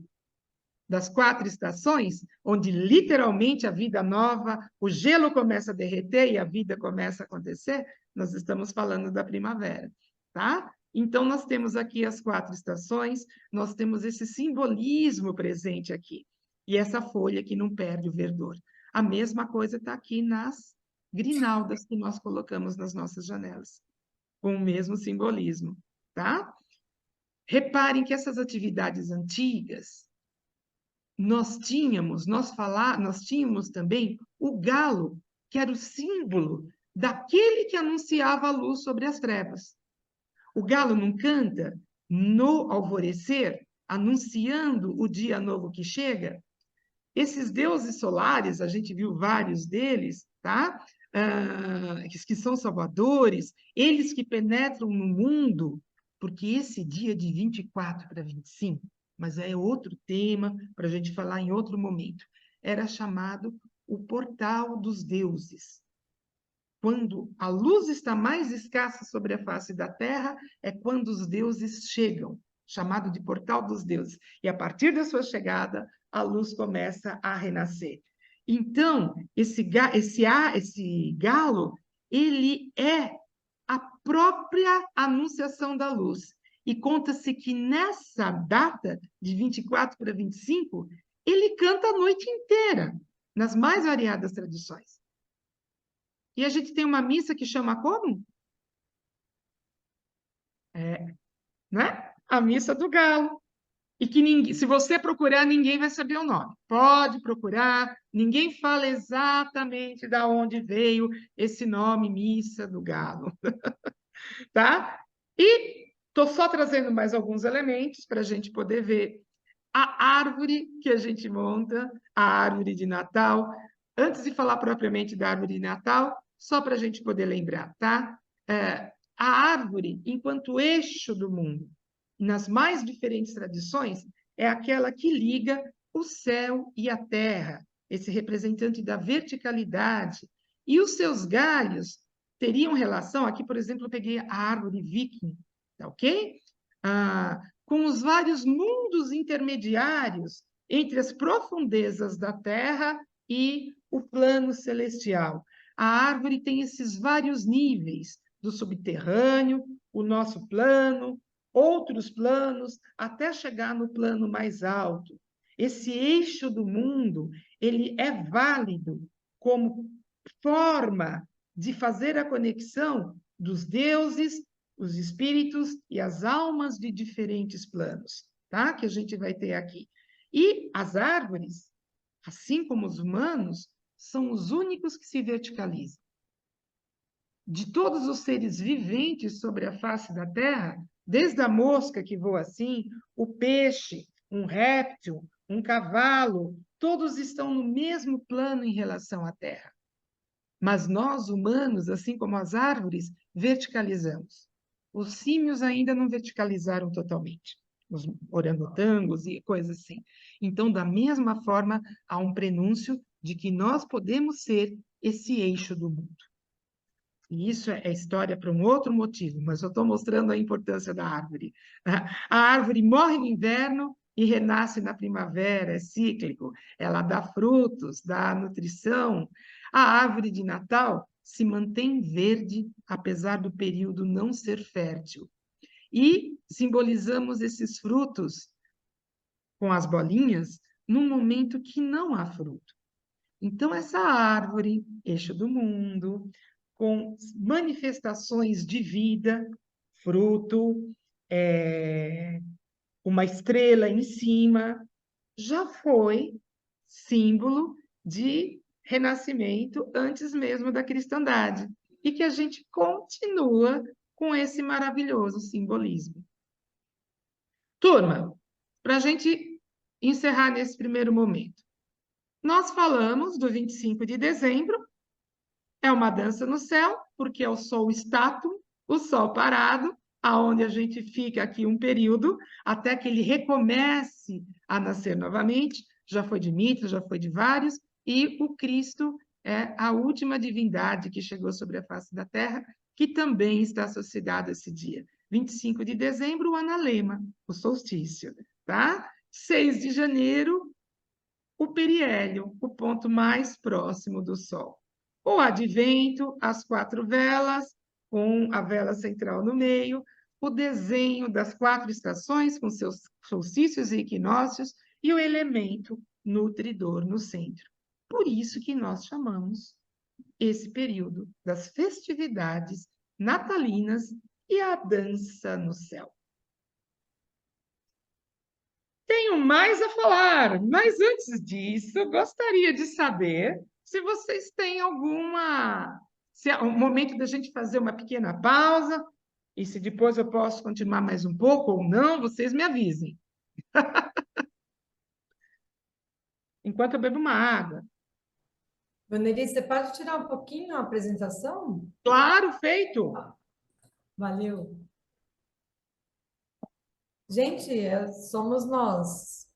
Das 4 estações, onde literalmente a vida nova, o gelo começa a derreter e a vida começa a acontecer, nós estamos falando da primavera, tá? Então, nós temos aqui as 4 estações, nós temos esse simbolismo presente aqui, e essa folha que não perde o verdor. A mesma coisa está aqui nas grinaldas que nós colocamos nas nossas janelas, com o mesmo simbolismo, tá? Reparem que essas atividades antigas, nós tínhamos também o galo, que era o símbolo daquele que anunciava a luz sobre as trevas. O galo não canta no alvorecer, anunciando o dia novo que chega? Esses deuses solares, a gente viu vários deles, tá? Que são salvadores, eles que penetram no mundo, porque esse dia de 24 para 25, mas é outro tema para a gente falar em outro momento, era chamado o portal dos deuses. Quando a luz está mais escassa sobre a face da terra, é quando os deuses chegam, chamado de portal dos deuses. E a partir da sua chegada, a luz começa a renascer. Então, esse galo, ele é a própria anunciação da luz. E conta-se que nessa data, de 24 para 25, ele canta a noite inteira, nas mais variadas tradições. E a gente tem uma missa que chama como? Né? A missa do galo. E que ninguém, se você procurar, ninguém vai saber o nome. Pode procurar, ninguém fala exatamente de onde veio esse nome, missa do galo. Tá? E estou só trazendo mais alguns elementos para a gente poder ver a árvore que a gente monta, a árvore de Natal. Antes de falar propriamente da árvore de Natal, só para a gente poder lembrar, tá? A árvore, enquanto eixo do mundo, nas mais diferentes tradições, é aquela que liga o céu e a terra, esse representante da verticalidade. E os seus galhos teriam relação, aqui, por exemplo, eu peguei a árvore viking, tá ok? Com os vários mundos intermediários entre as profundezas da terra e o plano celestial. A árvore tem esses vários níveis, do subterrâneo, o nosso plano, outros planos, até chegar no plano mais alto. Esse eixo do mundo, ele é válido como forma de fazer a conexão dos deuses, os espíritos e as almas de diferentes planos, tá? Que a gente vai ter aqui. E as árvores, assim como os humanos, são os únicos que se verticalizam. De todos os seres viventes sobre a face da Terra, desde a mosca que voa assim, o peixe, um réptil, um cavalo, todos estão no mesmo plano em relação à Terra. Mas nós, humanos, assim como as árvores, verticalizamos. Os símios ainda não verticalizaram totalmente, os orangotangos e coisas assim. Então, da mesma forma, há um prenúncio de que nós podemos ser esse eixo do mundo. E isso é história para um outro motivo, mas eu estou mostrando a importância da árvore. A árvore morre no inverno e renasce na primavera, é cíclico. Ela dá frutos, dá nutrição. A árvore de Natal se mantém verde, apesar do período não ser fértil. E simbolizamos esses frutos com as bolinhas num momento que não há fruto. Então, essa árvore, eixo do mundo, com manifestações de vida, fruto, uma estrela em cima, já foi símbolo de renascimento antes mesmo da cristandade, e que a gente continua com esse maravilhoso simbolismo. Turma, para a gente encerrar nesse primeiro momento, nós falamos do 25 de dezembro, é uma dança no céu, porque é o sol estátuo, o sol parado, aonde a gente fica aqui um período, até que ele recomece a nascer novamente, já foi de Mitra, já foi de vários, e o Cristo é a última divindade que chegou sobre a face da Terra, que também está associado a esse dia. 25 de dezembro, o Analema, o solstício, tá? 6 de janeiro, o periélio, o ponto mais próximo do Sol. O advento, as 4 velas, com a vela central no meio, o desenho das 4 estações, com seus solstícios e equinócios, e o elemento nutridor no centro. Por isso que nós chamamos esse período das festividades natalinas e a dança no céu. Tenho mais a falar, mas antes disso, gostaria de saber se vocês têm se é um momento da gente fazer uma pequena pausa, e se depois eu posso continuar mais um pouco ou não, vocês me avisem. Enquanto eu bebo uma água. Vaneri, você pode tirar um pouquinho a apresentação? Claro, feito! Valeu. Gente, somos nós.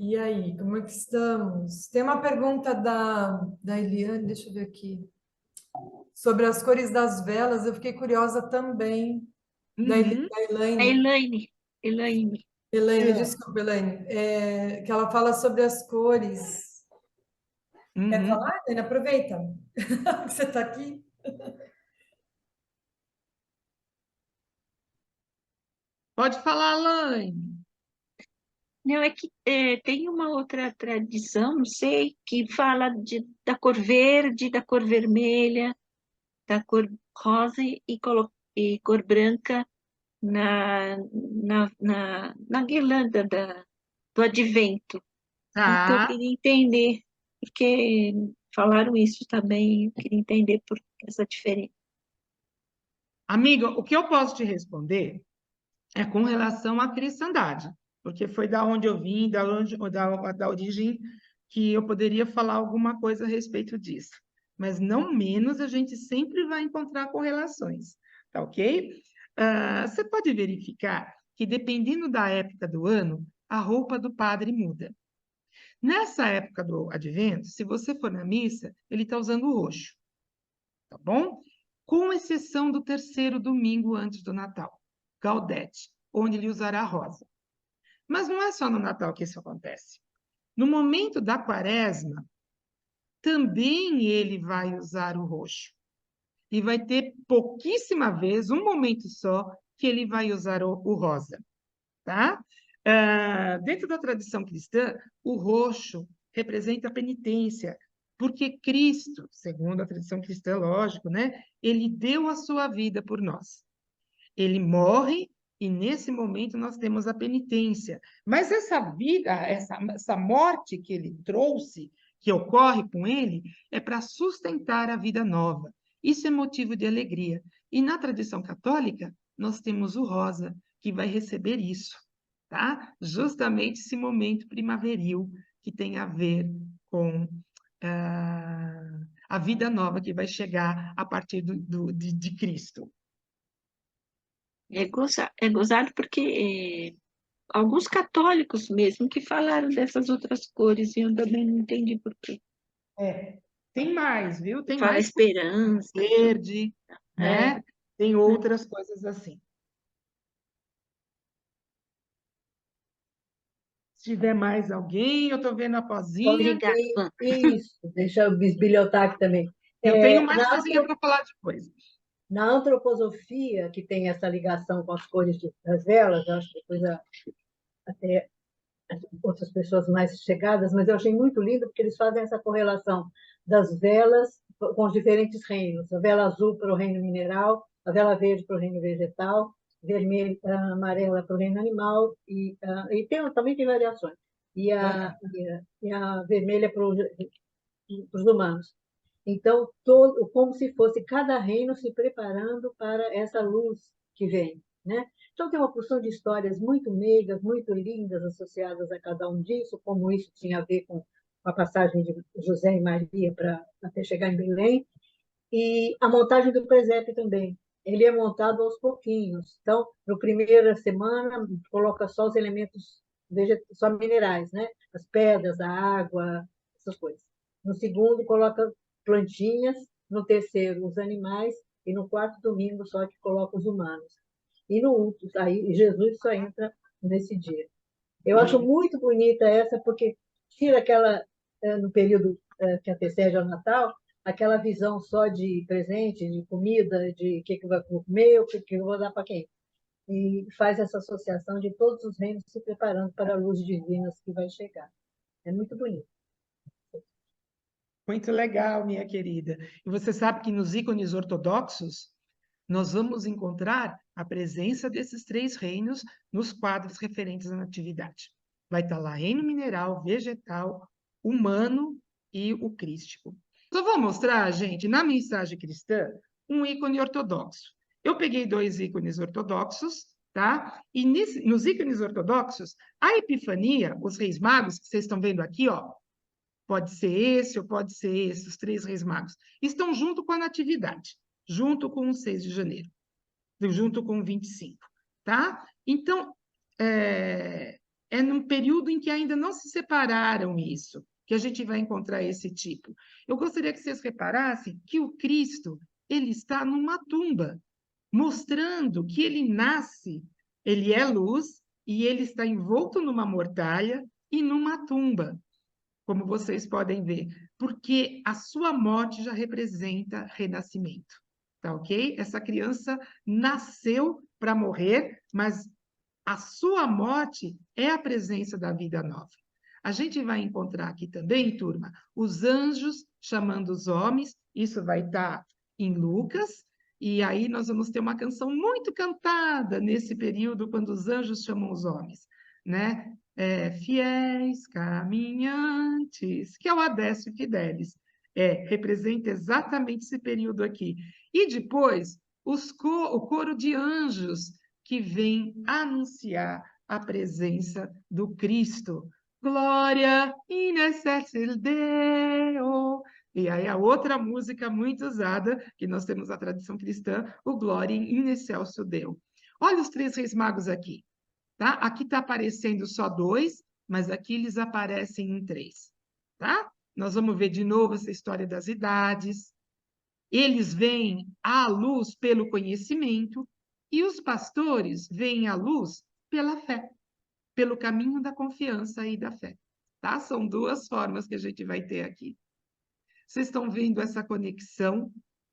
E aí, como é que estamos? Tem uma pergunta da Eliane, deixa eu ver aqui, sobre as cores das velas. Eu fiquei curiosa também, Uhum. da A Elaine. Elaine. Elaine, É. desculpa, Elaine. Que ela fala sobre as cores. Quer Uhum. falar, Elaine? Aproveita que você está aqui. Pode falar, Laine. Não, é que tem uma outra tradição, não sei, que fala da cor verde, da cor vermelha, da cor rosa e cor branca na guirlanda do advento. Então, eu Tá. queria entender, porque falaram isso também, eu queria entender por essa diferença. Amiga, o que eu posso te responder é com relação à cristandade, porque foi da onde eu vim, da origem que eu poderia falar alguma coisa a respeito disso. Mas não menos a gente sempre vai encontrar correlações, tá ok? Você pode verificar que dependendo da época do ano, a roupa do padre muda. Nessa época do advento, se você for na missa, ele está usando o roxo, tá bom? Com exceção do terceiro domingo antes do Natal, Gaudete, onde ele usará rosa. Mas não é só no Natal que isso acontece. No momento da Quaresma, também ele vai usar o roxo. E vai ter pouquíssima vez, um momento só, que ele vai usar o rosa, tá? Dentro da tradição cristã, o roxo representa a penitência, porque Cristo, segundo a tradição cristã, lógico, né? Ele deu a sua vida por nós. Ele morre e nesse momento nós temos a penitência. Mas essa vida, essa morte que ele trouxe, que ocorre com ele, é para sustentar a vida nova. Isso é motivo de alegria. E na tradição católica, nós temos o rosa, que vai receber isso, tá? Justamente esse momento primaveril que tem a ver com a vida nova que vai chegar a partir de Cristo. É gozado porque alguns católicos mesmo que falaram dessas outras cores e eu também não entendi por quê. Tem mais, viu? Tem Fala mais esperança, tudo. verde, né? Tem outras coisas assim. Se tiver mais alguém, eu estou vendo a Pozinha. Obrigada, Van. Isso, deixa eu bisbilhotar aqui também. Eu tenho mais Na, coisinha para falar depois. na antroposofia, que tem essa ligação com as cores das velas, eu acho que depois até outras pessoas mais chegadas, mas eu achei muito lindo porque eles fazem essa correlação das velas com os diferentes reinos. A vela azul para o reino mineral, a vela verde para o reino vegetal, vermelha, amarela para o reino animal, também tem variações. E a vermelha para os humanos. Então, como se fosse cada reino se preparando para essa luz que vem, né? Então, tem uma porção de histórias muito meigas, muito lindas associadas a cada um disso, como isso tinha a ver com a passagem de José e Maria para até chegar em Belém, e a montagem do presépio também. Ele é montado aos pouquinhos. Então, na primeira semana, coloca só os elementos só minerais, né? As pedras, a água, essas coisas. No segundo, coloca plantinhas. No terceiro, os animais. E no quarto domingo, só que coloca os humanos. E no último, aí Jesus só entra nesse dia. Eu acho muito bonita essa, porque tira aquela, no período que antecede ao Natal, aquela visão só de presente, de comida, de o que eu vou comer, o que eu vou dar para quem. E faz essa associação de todos os reinos se preparando para a luz divina que vai chegar. É muito bonito. Muito legal, minha querida. E você sabe que nos ícones ortodoxos, nós vamos encontrar a presença desses três reinos nos quadros referentes à natividade. Vai estar lá reino mineral, vegetal, humano e o crístico. Só vou mostrar, gente, na mensagem cristã, um ícone ortodoxo. Eu peguei 2 ícones ortodoxos, tá? E nos ícones ortodoxos, a Epifania, os reis magos, que vocês estão vendo aqui, ó, pode ser esse ou pode ser esse, os 3 reis magos, estão junto com a natividade, junto com o 6 de janeiro, junto com o 25, tá? Então, é num período em que ainda não se separaram isso, que a gente vai encontrar esse tipo. Eu gostaria que vocês reparassem que o Cristo, ele está numa tumba, mostrando que ele nasce, ele é luz, e ele está envolto numa mortalha e numa tumba, como vocês podem ver, porque a sua morte já representa renascimento, tá ok? Essa criança nasceu para morrer, mas a sua morte é a presença da vida nova. A gente vai encontrar aqui também, turma, os anjos chamando os homens, isso vai estar em Lucas, e aí nós vamos ter uma canção muito cantada nesse período, quando os anjos chamam os homens, né? Fiéis caminhantes, que é o Adécio Fidelis. Representa exatamente esse período aqui. E depois, o coro de anjos, que vem anunciar a presença do Cristo. Glória in excelsis Deo. E aí a outra música muito usada, que nós temos na tradição cristã, o Glória in excelsis Deo. Olha os 3 reis magos aqui. Tá? Aqui está aparecendo só 2, mas aqui eles aparecem em 3. Tá? Nós vamos ver de novo essa história das idades. Eles veem a luz pelo conhecimento, e os pastores veem a luz pela fé, pelo caminho da confiança e da fé. Tá? São 2 formas que a gente vai ter aqui. Vocês estão vendo essa conexão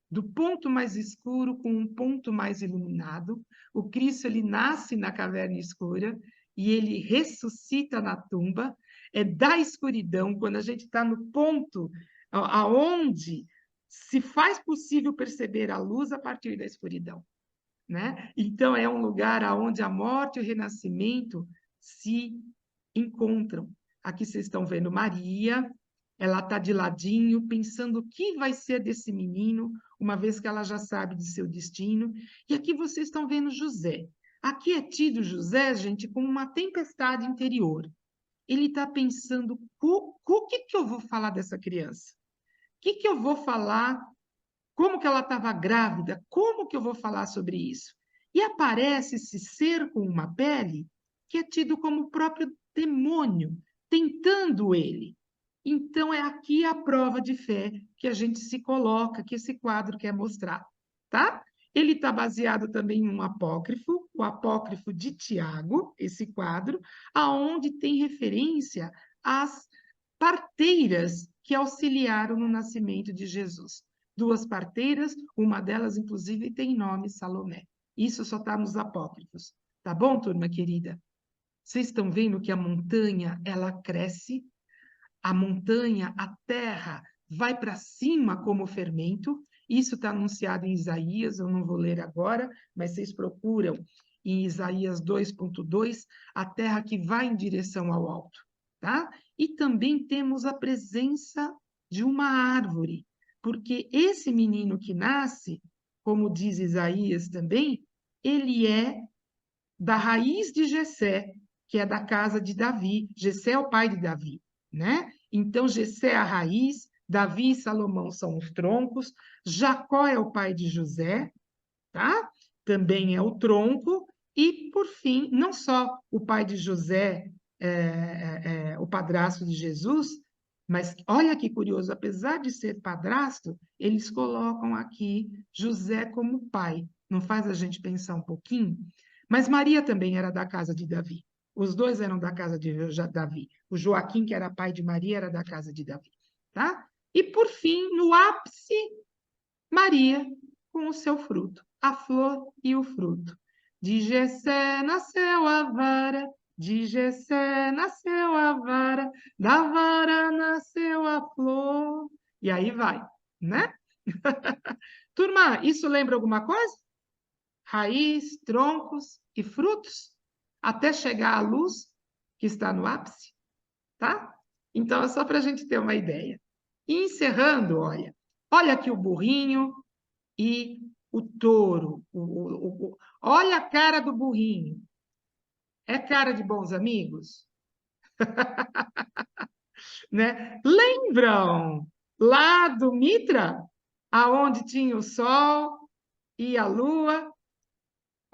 do ponto mais escuro com um ponto mais iluminado. O Cristo, ele nasce na caverna escura e ele ressuscita na tumba. É da escuridão, quando a gente está no ponto aonde se faz possível perceber a luz a partir da escuridão, né? Então, é um lugar onde a morte e o renascimento se encontram. Aqui vocês estão vendo Maria, ela está de ladinho, pensando o que vai ser desse menino, uma vez que ela já sabe de seu destino. E aqui vocês estão vendo José. Aqui é tido José, gente, como uma tempestade interior. Ele está pensando, o que eu vou falar dessa criança? O que eu vou falar? Como que ela estava grávida? Como que eu vou falar sobre isso? E aparece esse ser com uma pele que é tido como o próprio demônio, tentando ele. Então, é aqui a prova de fé que a gente se coloca, que esse quadro quer mostrar, tá? Ele está baseado também em um apócrifo, o apócrifo de Tiago, esse quadro, aonde tem referência às parteiras que auxiliaram no nascimento de Jesus. 2 parteiras, uma delas, inclusive, tem nome Salomé. Isso só está nos apócrifos. Tá bom, turma querida? Vocês estão vendo que a montanha, ela cresce, a montanha, a terra, vai para cima como fermento. Isso está anunciado em Isaías, eu não vou ler agora, mas vocês procuram em Isaías 2.2, a terra que vai em direção ao alto, tá? E também temos a presença de uma árvore, porque esse menino que nasce, como diz Isaías também, ele é da raiz de Jessé, que é da casa de Davi. Jessé é o pai de Davi, né? Então, Jessé é a raiz, Davi e Salomão são os troncos, Jacó é o pai de José, tá? Também é o tronco, e, por fim, não só o pai de José, o padrasto de Jesus, mas olha que curioso, apesar de ser padrasto, eles colocam aqui José como pai. Não faz a gente pensar um pouquinho? Mas Maria também era da casa de Davi. Os 2 eram da casa de Davi. O Joaquim, que era pai de Maria, era da casa de Davi. Tá? E, por fim, no ápice, Maria com o seu fruto, a flor e o fruto. De Jessé nasceu a vara, de Jessé nasceu a vara, da vara nasceu a flor. E aí vai, né? Turma, isso lembra alguma coisa? Raiz, troncos e frutos, até chegar à luz que está no ápice, tá? Então, é só para a gente ter uma ideia. E encerrando, olha aqui o burrinho e o touro. Olha a cara do burrinho. É cara de bons amigos? Né? Lembram lá do Mitra, aonde tinha o sol e a lua?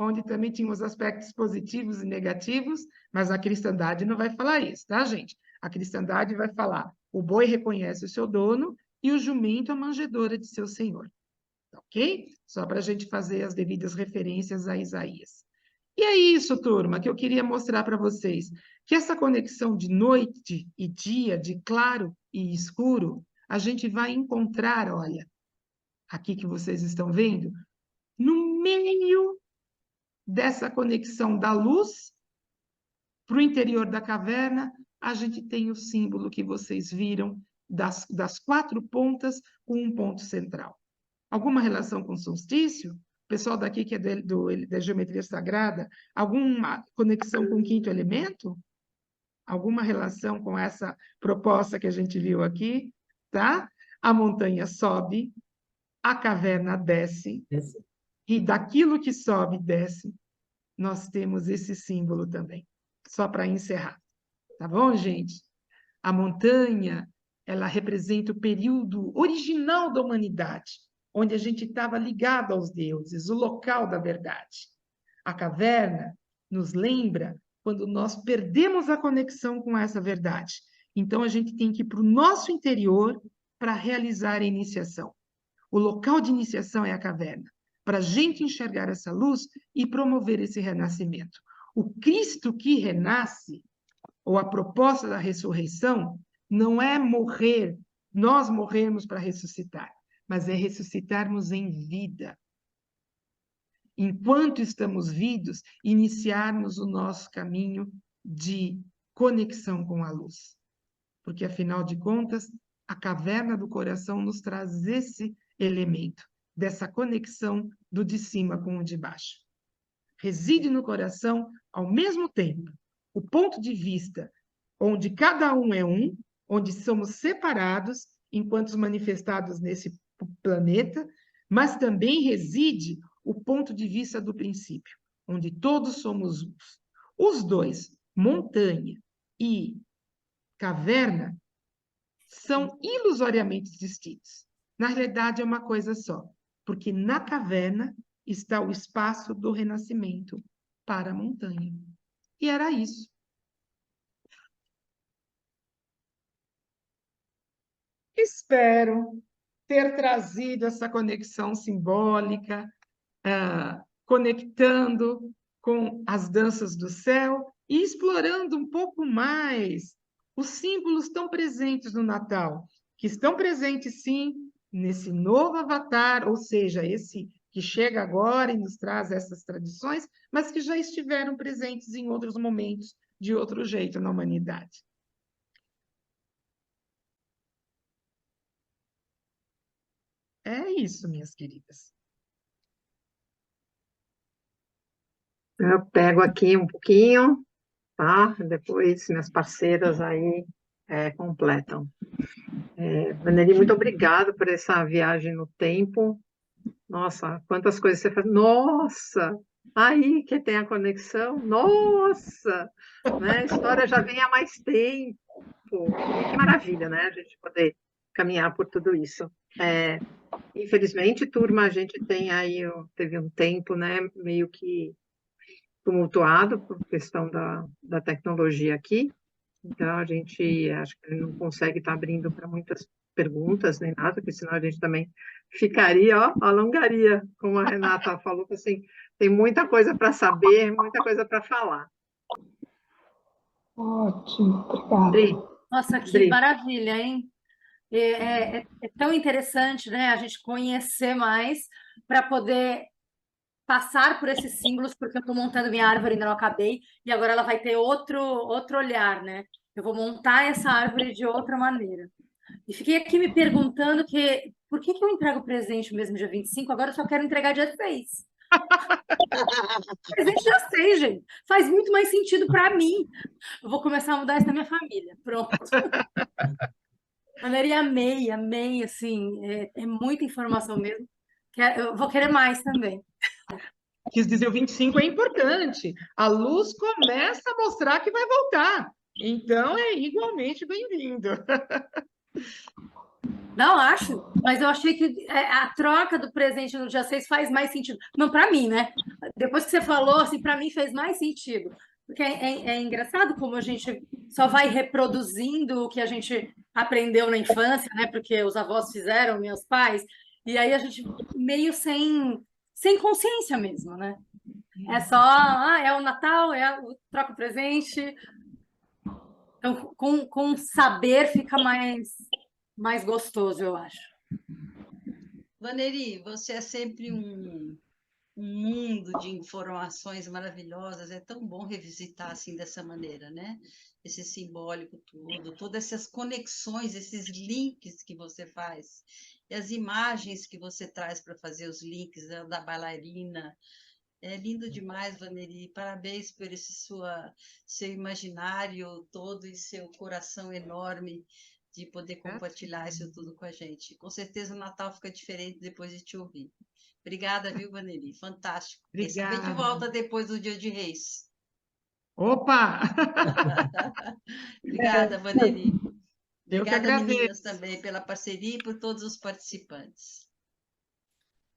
onde também tinha os aspectos positivos e negativos, mas a cristandade não vai falar isso, tá, gente? A cristandade vai falar: o boi reconhece o seu dono e o jumento a manjedoura de seu senhor. Ok? Só para a gente fazer as devidas referências a Isaías. E é isso, turma, que eu queria mostrar para vocês, que essa conexão de noite e dia, de claro e escuro, a gente vai encontrar, olha, aqui que vocês estão vendo, no meio dessa conexão da luz para o interior da caverna, a gente tem o símbolo que vocês viram das 4 pontas com um ponto central. Alguma relação com solstício? O pessoal daqui que é da geometria sagrada, alguma conexão com o 5º elemento? Alguma relação com essa proposta que a gente viu aqui? Tá? A montanha sobe, a caverna desce, e daquilo que sobe e desce, nós temos esse símbolo também. Só para encerrar. Tá bom, gente? A montanha, ela representa o período original da humanidade, onde a gente estava ligado aos deuses, o local da verdade. A caverna nos lembra quando nós perdemos a conexão com essa verdade. Então, a gente tem que ir para o nosso interior para realizar a iniciação. O local de iniciação é a caverna, para a gente enxergar essa luz e promover esse renascimento. O Cristo que renasce, ou a proposta da ressurreição, não é morrer, nós morrermos para ressuscitar, mas é ressuscitarmos em vida. Enquanto estamos vivos, iniciarmos o nosso caminho de conexão com a luz. Porque, afinal de contas, a caverna do coração nos traz esse elemento, dessa conexão do de cima com o de baixo. Reside no coração, ao mesmo tempo, o ponto de vista onde cada um é um, onde somos separados enquanto manifestados nesse planeta, mas também reside o ponto de vista do princípio, onde todos somos uns. Os dois, montanha e caverna, são ilusoriamente distintos. Na realidade, é uma coisa só, porque na caverna está o espaço do renascimento para a montanha. E era isso. Espero ter trazido essa conexão simbólica, conectando com as danças do céu e explorando um pouco mais os símbolos tão presentes no Natal, que estão presentes, sim, nesse novo avatar, ou seja, esse que chega agora e nos traz essas tradições, mas que já estiveram presentes em outros momentos, de outro jeito na humanidade. É isso, minhas queridas. Eu pego aqui um pouquinho, tá? Depois minhas parceiras aí completam. Vaneri, muito obrigada por essa viagem no tempo. Nossa, quantas coisas você faz. Nossa, aí que tem a conexão. Nossa, né? A história já vem há mais tempo. E que maravilha, né? A gente poder caminhar por tudo isso. Infelizmente, turma, a gente teve um tempo, né, meio que tumultuado por questão da tecnologia aqui. Então, a gente acho que não consegue estar abrindo para muitas perguntas nem nada, porque senão a gente também ficaria, alongaria, como a Renata falou, assim, tem muita coisa para saber, muita coisa para falar. Ótimo, obrigada. Dri, Nossa, que Dri. maravilha, hein? É tão interessante, né, a gente conhecer mais para poder passar por esses símbolos, porque eu estou montando minha árvore, ainda não acabei, e agora ela vai ter outro olhar, né? Eu vou montar essa árvore de outra maneira. E fiquei aqui me perguntando por que eu entrego presente mesmo dia 25, agora eu só quero entregar dia 6. Presente dia 6, gente. Faz muito mais sentido para mim. Eu vou começar a mudar isso na minha família. Pronto. Valéria, amei, assim, é muita informação mesmo. Eu vou querer mais também. Quis dizer, o 25 é importante. A luz começa a mostrar que vai voltar. Então, é igualmente bem-vindo. Não, acho, mas eu achei que a troca do presente no dia 6 faz mais sentido. Não para mim, né? depois que você falou, assim, para mim fez mais sentido. Porque é engraçado como a gente só vai reproduzindo o que a gente aprendeu na infância, né? Porque os avós fizeram, meus pais, e aí a gente meio sem consciência mesmo, né? É só, é o Natal, troca o presente. Então, com saber fica mais gostoso, eu acho. Vaneri, você é sempre um mundo de informações maravilhosas, é tão bom revisitar assim dessa maneira, né? Esse simbólico tudo, todas essas conexões, esses links que você faz, e as imagens que você traz para fazer os links da bailarina. É lindo demais, Vaneri. Parabéns por esse seu imaginário todo e seu coração enorme de poder compartilhar isso tudo com a gente. Com certeza o Natal fica diferente depois de te ouvir. Obrigada, viu, Vaneri? Fantástico. Esse vem de Obrigada. volta depois do Dia de Reis. Opa! Obrigada, Vaneri. Eu que Obrigada, meninas, agradeço. também pela parceria e por todos os participantes.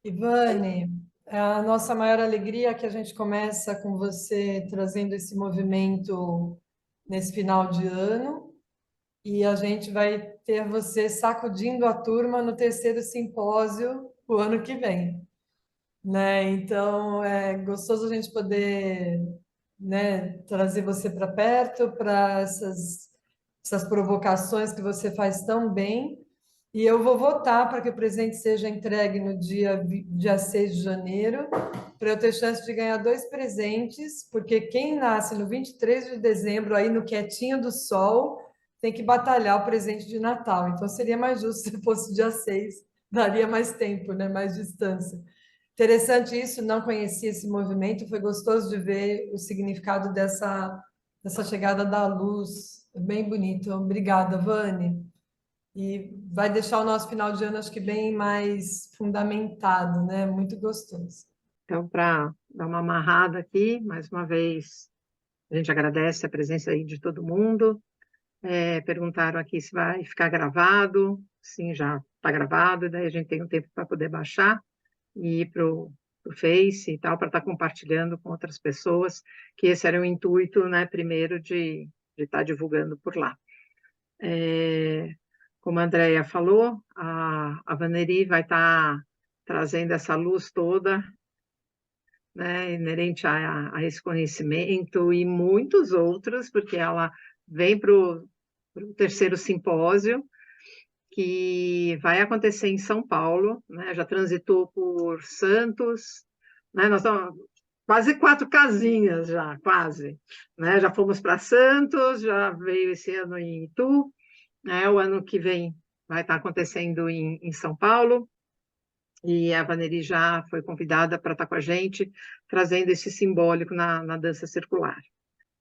Ivane, a nossa maior alegria é que a gente começa com você trazendo esse movimento nesse final de ano e a gente vai ter você sacudindo a turma no terceiro simpósio o ano que vem, né? Então, é gostoso a gente poder, né, trazer você para perto, para essas provocações que você faz tão bem. E eu vou votar para que o presente seja entregue no dia 6 de janeiro, para eu ter chance de ganhar 2 presentes, porque quem nasce no 23 de dezembro, aí no quietinho do sol, tem que batalhar o presente de Natal. Então, seria mais justo se fosse dia 6, daria mais tempo, né? Mais distância. Interessante isso, não conhecia esse movimento, foi gostoso de ver o significado dessa chegada da luz, bem bonito. Obrigada, Vani. E vai deixar o nosso final de ano, acho que bem mais fundamentado, né? Muito gostoso. Então, para dar uma amarrada aqui, mais uma vez, a gente agradece a presença aí de todo mundo. Perguntaram aqui se vai ficar gravado. Sim, já está gravado, daí a gente tem um tempo para poder baixar e ir para o Face e tal, para estar compartilhando com outras pessoas, que esse era o intuito, né, primeiro, de estar divulgando por lá. Como a Andrea falou, a Vaneri vai estar trazendo essa luz toda, né, inerente a esse conhecimento e muitos outros, porque ela vem para o terceiro simpósio, que vai acontecer em São Paulo, né, já transitou por Santos, né, nós estamos quase 4 casinhas já, quase, né, já fomos para Santos, já veio esse ano em Itu, né, o ano que vem vai estar acontecendo em São Paulo, e a Vaneri já foi convidada para estar com a gente, trazendo esse simbólico na dança circular.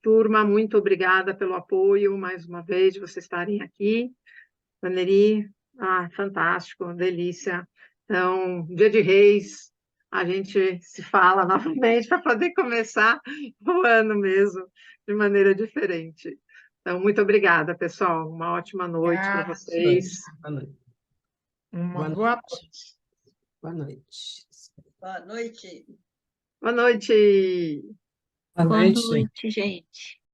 Turma, muito obrigada pelo apoio, mais uma vez, de vocês estarem aqui. Vaneri, fantástico, delícia. Então, Dia de Reis, a gente se fala novamente para poder começar o ano mesmo, de maneira diferente. Então, muito obrigada, pessoal. Uma ótima noite para vocês. Boa noite. Uma Boa boa noite. noite. Boa noite. Boa noite. Boa noite. Boa Boa noite. noite, gente.